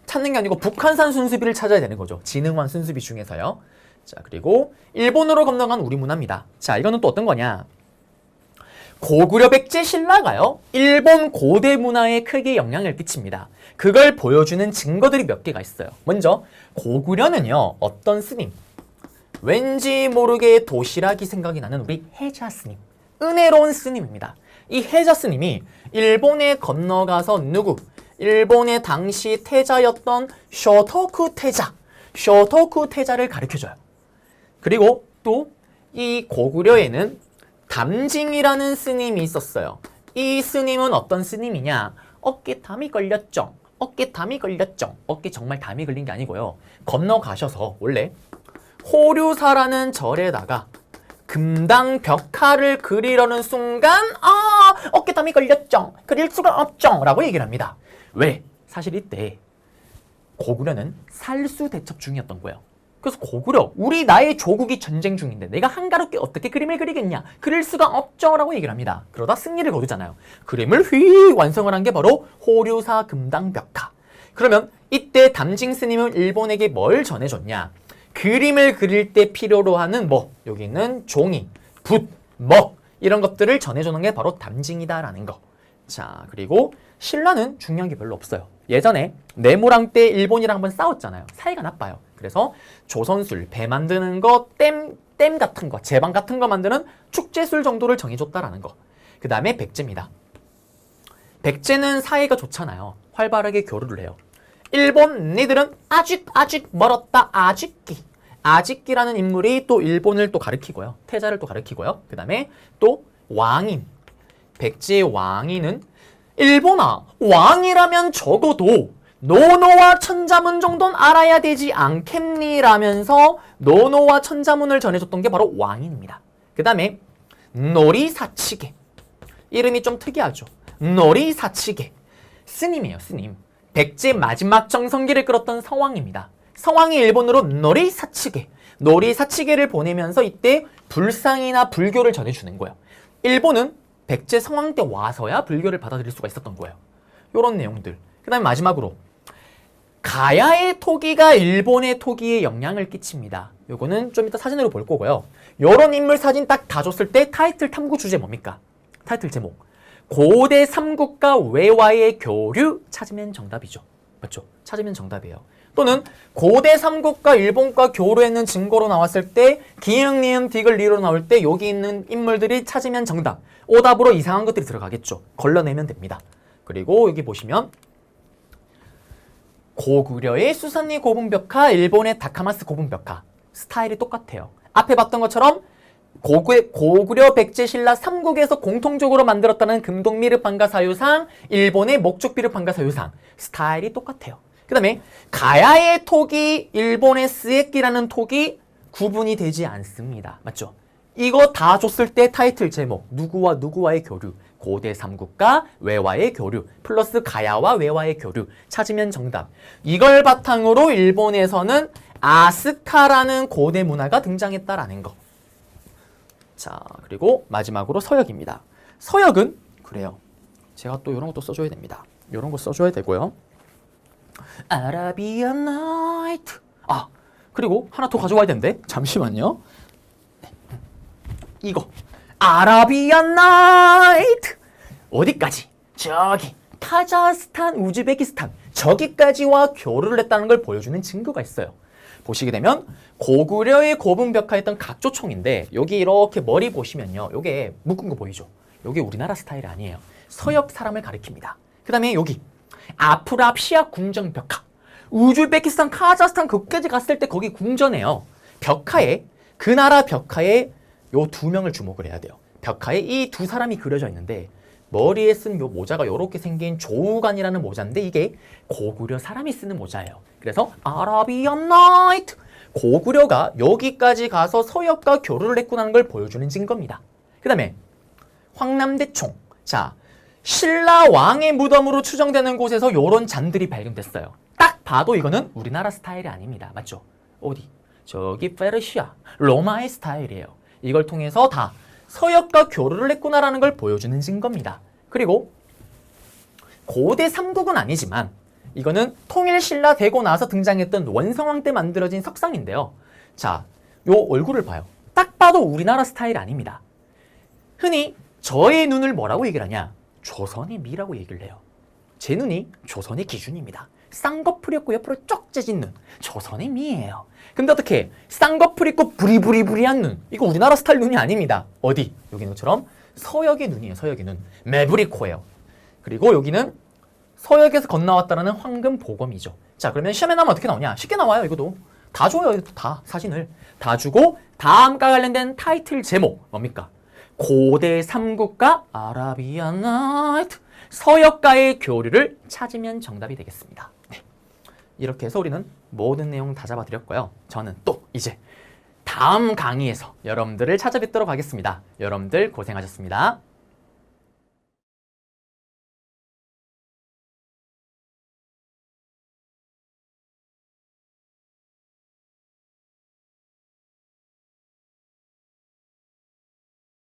찾는 게 아니고 북한산 순수비를 찾아야 되는 거죠. 진흥왕 순수비 중에서요. 자, 그리고 일본으로 건너간 우리 문화입니다. 자, 이거는 또 어떤 거냐? 고구려 백제 신라가요, 일본 고대 문화에 크게 영향을 끼칩니다. 그걸 보여주는 증거들이 몇 개가 있어요. 먼저 고구려는요, 어떤 스님, 왠지 모르게 도시락이 생각이 나는 우리 해자 스님, 은혜로운 스님입니다. 이 해자 스님이 일본에 건너가서 일본의 당시 태자였던 쇼토쿠 태자를 가르쳐줘요. 그리고 또 이 고구려에는 담징이라는 스님이 있었어요. 이 스님은 어떤 스님이냐? 어깨 담이 걸렸죠. 어깨 정말 담이 걸린 게 아니고요. 건너가셔서 원래 호류사라는 절에다가 금당 벽화를 그리려는 순간 어깨 담이 걸렸죠. 그릴 수가 없죠. 라고 얘기를 합니다. 왜? 사실 이때 고구려는 살수 대첩 중이었던 거예요. 그래서 고구려, 나의 조국이 전쟁 중인데 내가 한가롭게 어떻게 그림을 그리겠냐? 그릴 수가 없죠. 라고 얘기를 합니다. 그러다 승리를 거두잖아요. 그림을 완성을 한 게 바로 호류사 금당 벽화. 그러면 이때 담징 스님은 일본에게 뭘 전해줬냐? 그림을 그릴 때 필요로 하는 뭐 여기 있는 종이, 붓, 먹 이런 것들을 전해주는 게 바로 담징이다라는 거. 자, 그리고 신라는 중요한 게 별로 없어요. 예전에 내무랑 때 일본이랑 한번 싸웠잖아요. 사이가 나빠요. 그래서 조선술, 배 만드는 거, 댐 같은 거, 제방 같은 거 만드는 축제술 정도를 정해줬다라는 거. 그 다음에 백제입니다. 백제는 사이가 좋잖아요. 활발하게 교류를 해요. 일본 니들은 아직 멀었다. 아직기라는 인물이 또 일본을 또 가리키고요. 태자를 또 가리키고요. 그 다음에 또 왕인. 백제의 왕인은 일본아, 왕이라면 적어도 노노와 천자문 정도는 알아야 되지 않겠니? 라면서 노노와 천자문을 전해줬던 게 바로 왕인입니다. 그 다음에 노리사치계. 이름이 좀 특이하죠. 노리사치계. 스님이에요, 스님. 백제 마지막 정성기를 끌었던 서왕입니다. 서왕이 일본으로 노리사치계. 노리사치계를 보내면서 이때 불상이나 불교를 전해주는 거예요. 일본은 백제 성왕 때 와서야 불교를 받아들일 수가 있었던 거예요. 요런 내용들. 그 다음에 마지막으로 가야의 토기가 일본의 토기에 영향을 끼칩니다. 요거는 좀 이따 사진으로 볼 거고요. 요런 인물 사진 딱 다 줬을 때 타이틀 탐구 주제 뭡니까? 타이틀 제목. 고대 삼국과 외와의 교류 찾으면 정답이죠. 맞죠? 찾으면 정답이에요. 또는 고대 삼국과 일본과 교류했는 증거로 나왔을 때 기흥, 니은, 디귿, 리로 나올 때 여기 있는 인물들이 찾으면 정답. 오답으로 이상한 것들이 들어가겠죠. 걸러내면 됩니다. 그리고 여기 보시면 고구려의 수산리 고분벽화, 일본의 다카마스 고분벽화. 스타일이 똑같아요. 앞에 봤던 것처럼 고구려 백제 신라 삼국에서 공통적으로 만들었다는 금동미르 판가사유상, 일본의 목축비르 판가사유상. 스타일이 똑같아요. 그 다음에 가야의 톡이 일본의 스에끼라는 톡이 구분이 되지 않습니다. 맞죠? 이거 다 줬을 때 타이틀 제목 누구와 누구와의 교류, 고대 삼국과 외와의 교류 플러스 가야와 외와의 교류 찾으면 정답. 이걸 바탕으로 일본에서는 아스카라는 고대 문화가 등장했다라는 거. 자, 그리고 마지막으로 서역입니다. 서역은 그래요. 제가 또 이런 것도 써줘야 됩니다. 이런 거 써줘야 되고요. 아라비안 나이트. 아, 그리고 하나 더 가져와야 되는데 잠시만요. 이거 아라비안 나이트 어디까지? 저기 카자흐스탄, 우즈베키스탄 저기까지와 교류를 했다는 걸 보여주는 증거가 있어요. 보시게 되면 고구려의 고분벽화했던 각조총인데 여기 이렇게 머리 보시면요. 요게 묶은 거 보이죠? 요게 우리나라 스타일 아니에요. 서역 사람을 가리킵니다. 그 다음에 여기 아프라시아 궁전벽화. 우즈베키스탄, 카자흐스탄 거기까지 갔을 때 거기 궁전이에요. 벽화에 그 나라 벽화에 요 두 명을 주목을 해야 돼요. 벽화에 이 두 사람이 그려져 있는데 머리에 쓴 요 모자가 요렇게 생긴 조우간이라는 모자인데 이게 고구려 사람이 쓰는 모자예요. 그래서 아라비안 나이트 고구려가 여기까지 가서 서역과 교류를 했구나는 걸 보여주는 증거입니다. 그 다음에 황남대총. 자, 신라 왕의 무덤으로 추정되는 곳에서 요런 잔들이 발견됐어요. 딱 봐도 이거는 우리나라 스타일이 아닙니다. 맞죠? 어디? 저기 페르시아, 로마의 스타일이에요. 이걸 통해서 다 서역과 교류를 했구나라는 걸 보여주는 증거입니다. 그리고 고대 삼국은 아니지만 이거는 통일신라 되고 나서 등장했던 원성왕 때 만들어진 석상인데요. 자, 요 얼굴을 봐요. 딱 봐도 우리나라 스타일 아닙니다. 흔히 저의 눈을 뭐라고 얘기를 하냐? 조선의 미라고 얘기를 해요. 제 눈이 조선의 기준입니다. 쌍꺼풀 있고 옆으로 쪽 째진 눈. 조선의 미예요. 근데 어떻게 쌍꺼풀 있고 부리부리부리한 눈. 이거 우리나라 스타일 눈이 아닙니다. 어디? 여기는 것처럼 서역의 눈이에요. 서역의 눈. 매부리코예요. 그리고 여기는 서역에서 건너왔다는 황금 보검이죠. 자, 그러면 시험에 나오면 어떻게 나오냐? 쉽게 나와요. 이것도. 다 줘요. 이것도 다 사진을. 다 주고 다음과 관련된 타이틀 제목 뭡니까? 고대 삼국과 아라비안 나이트 서역과의 교류를 찾으면 정답이 되겠습니다. 네. 이렇게 해서 우리는 모든 내용 다 잡아드렸고요. 저는 또 이제 다음 강의에서 여러분들을 찾아뵙도록 하겠습니다. 여러분들 고생하셨습니다.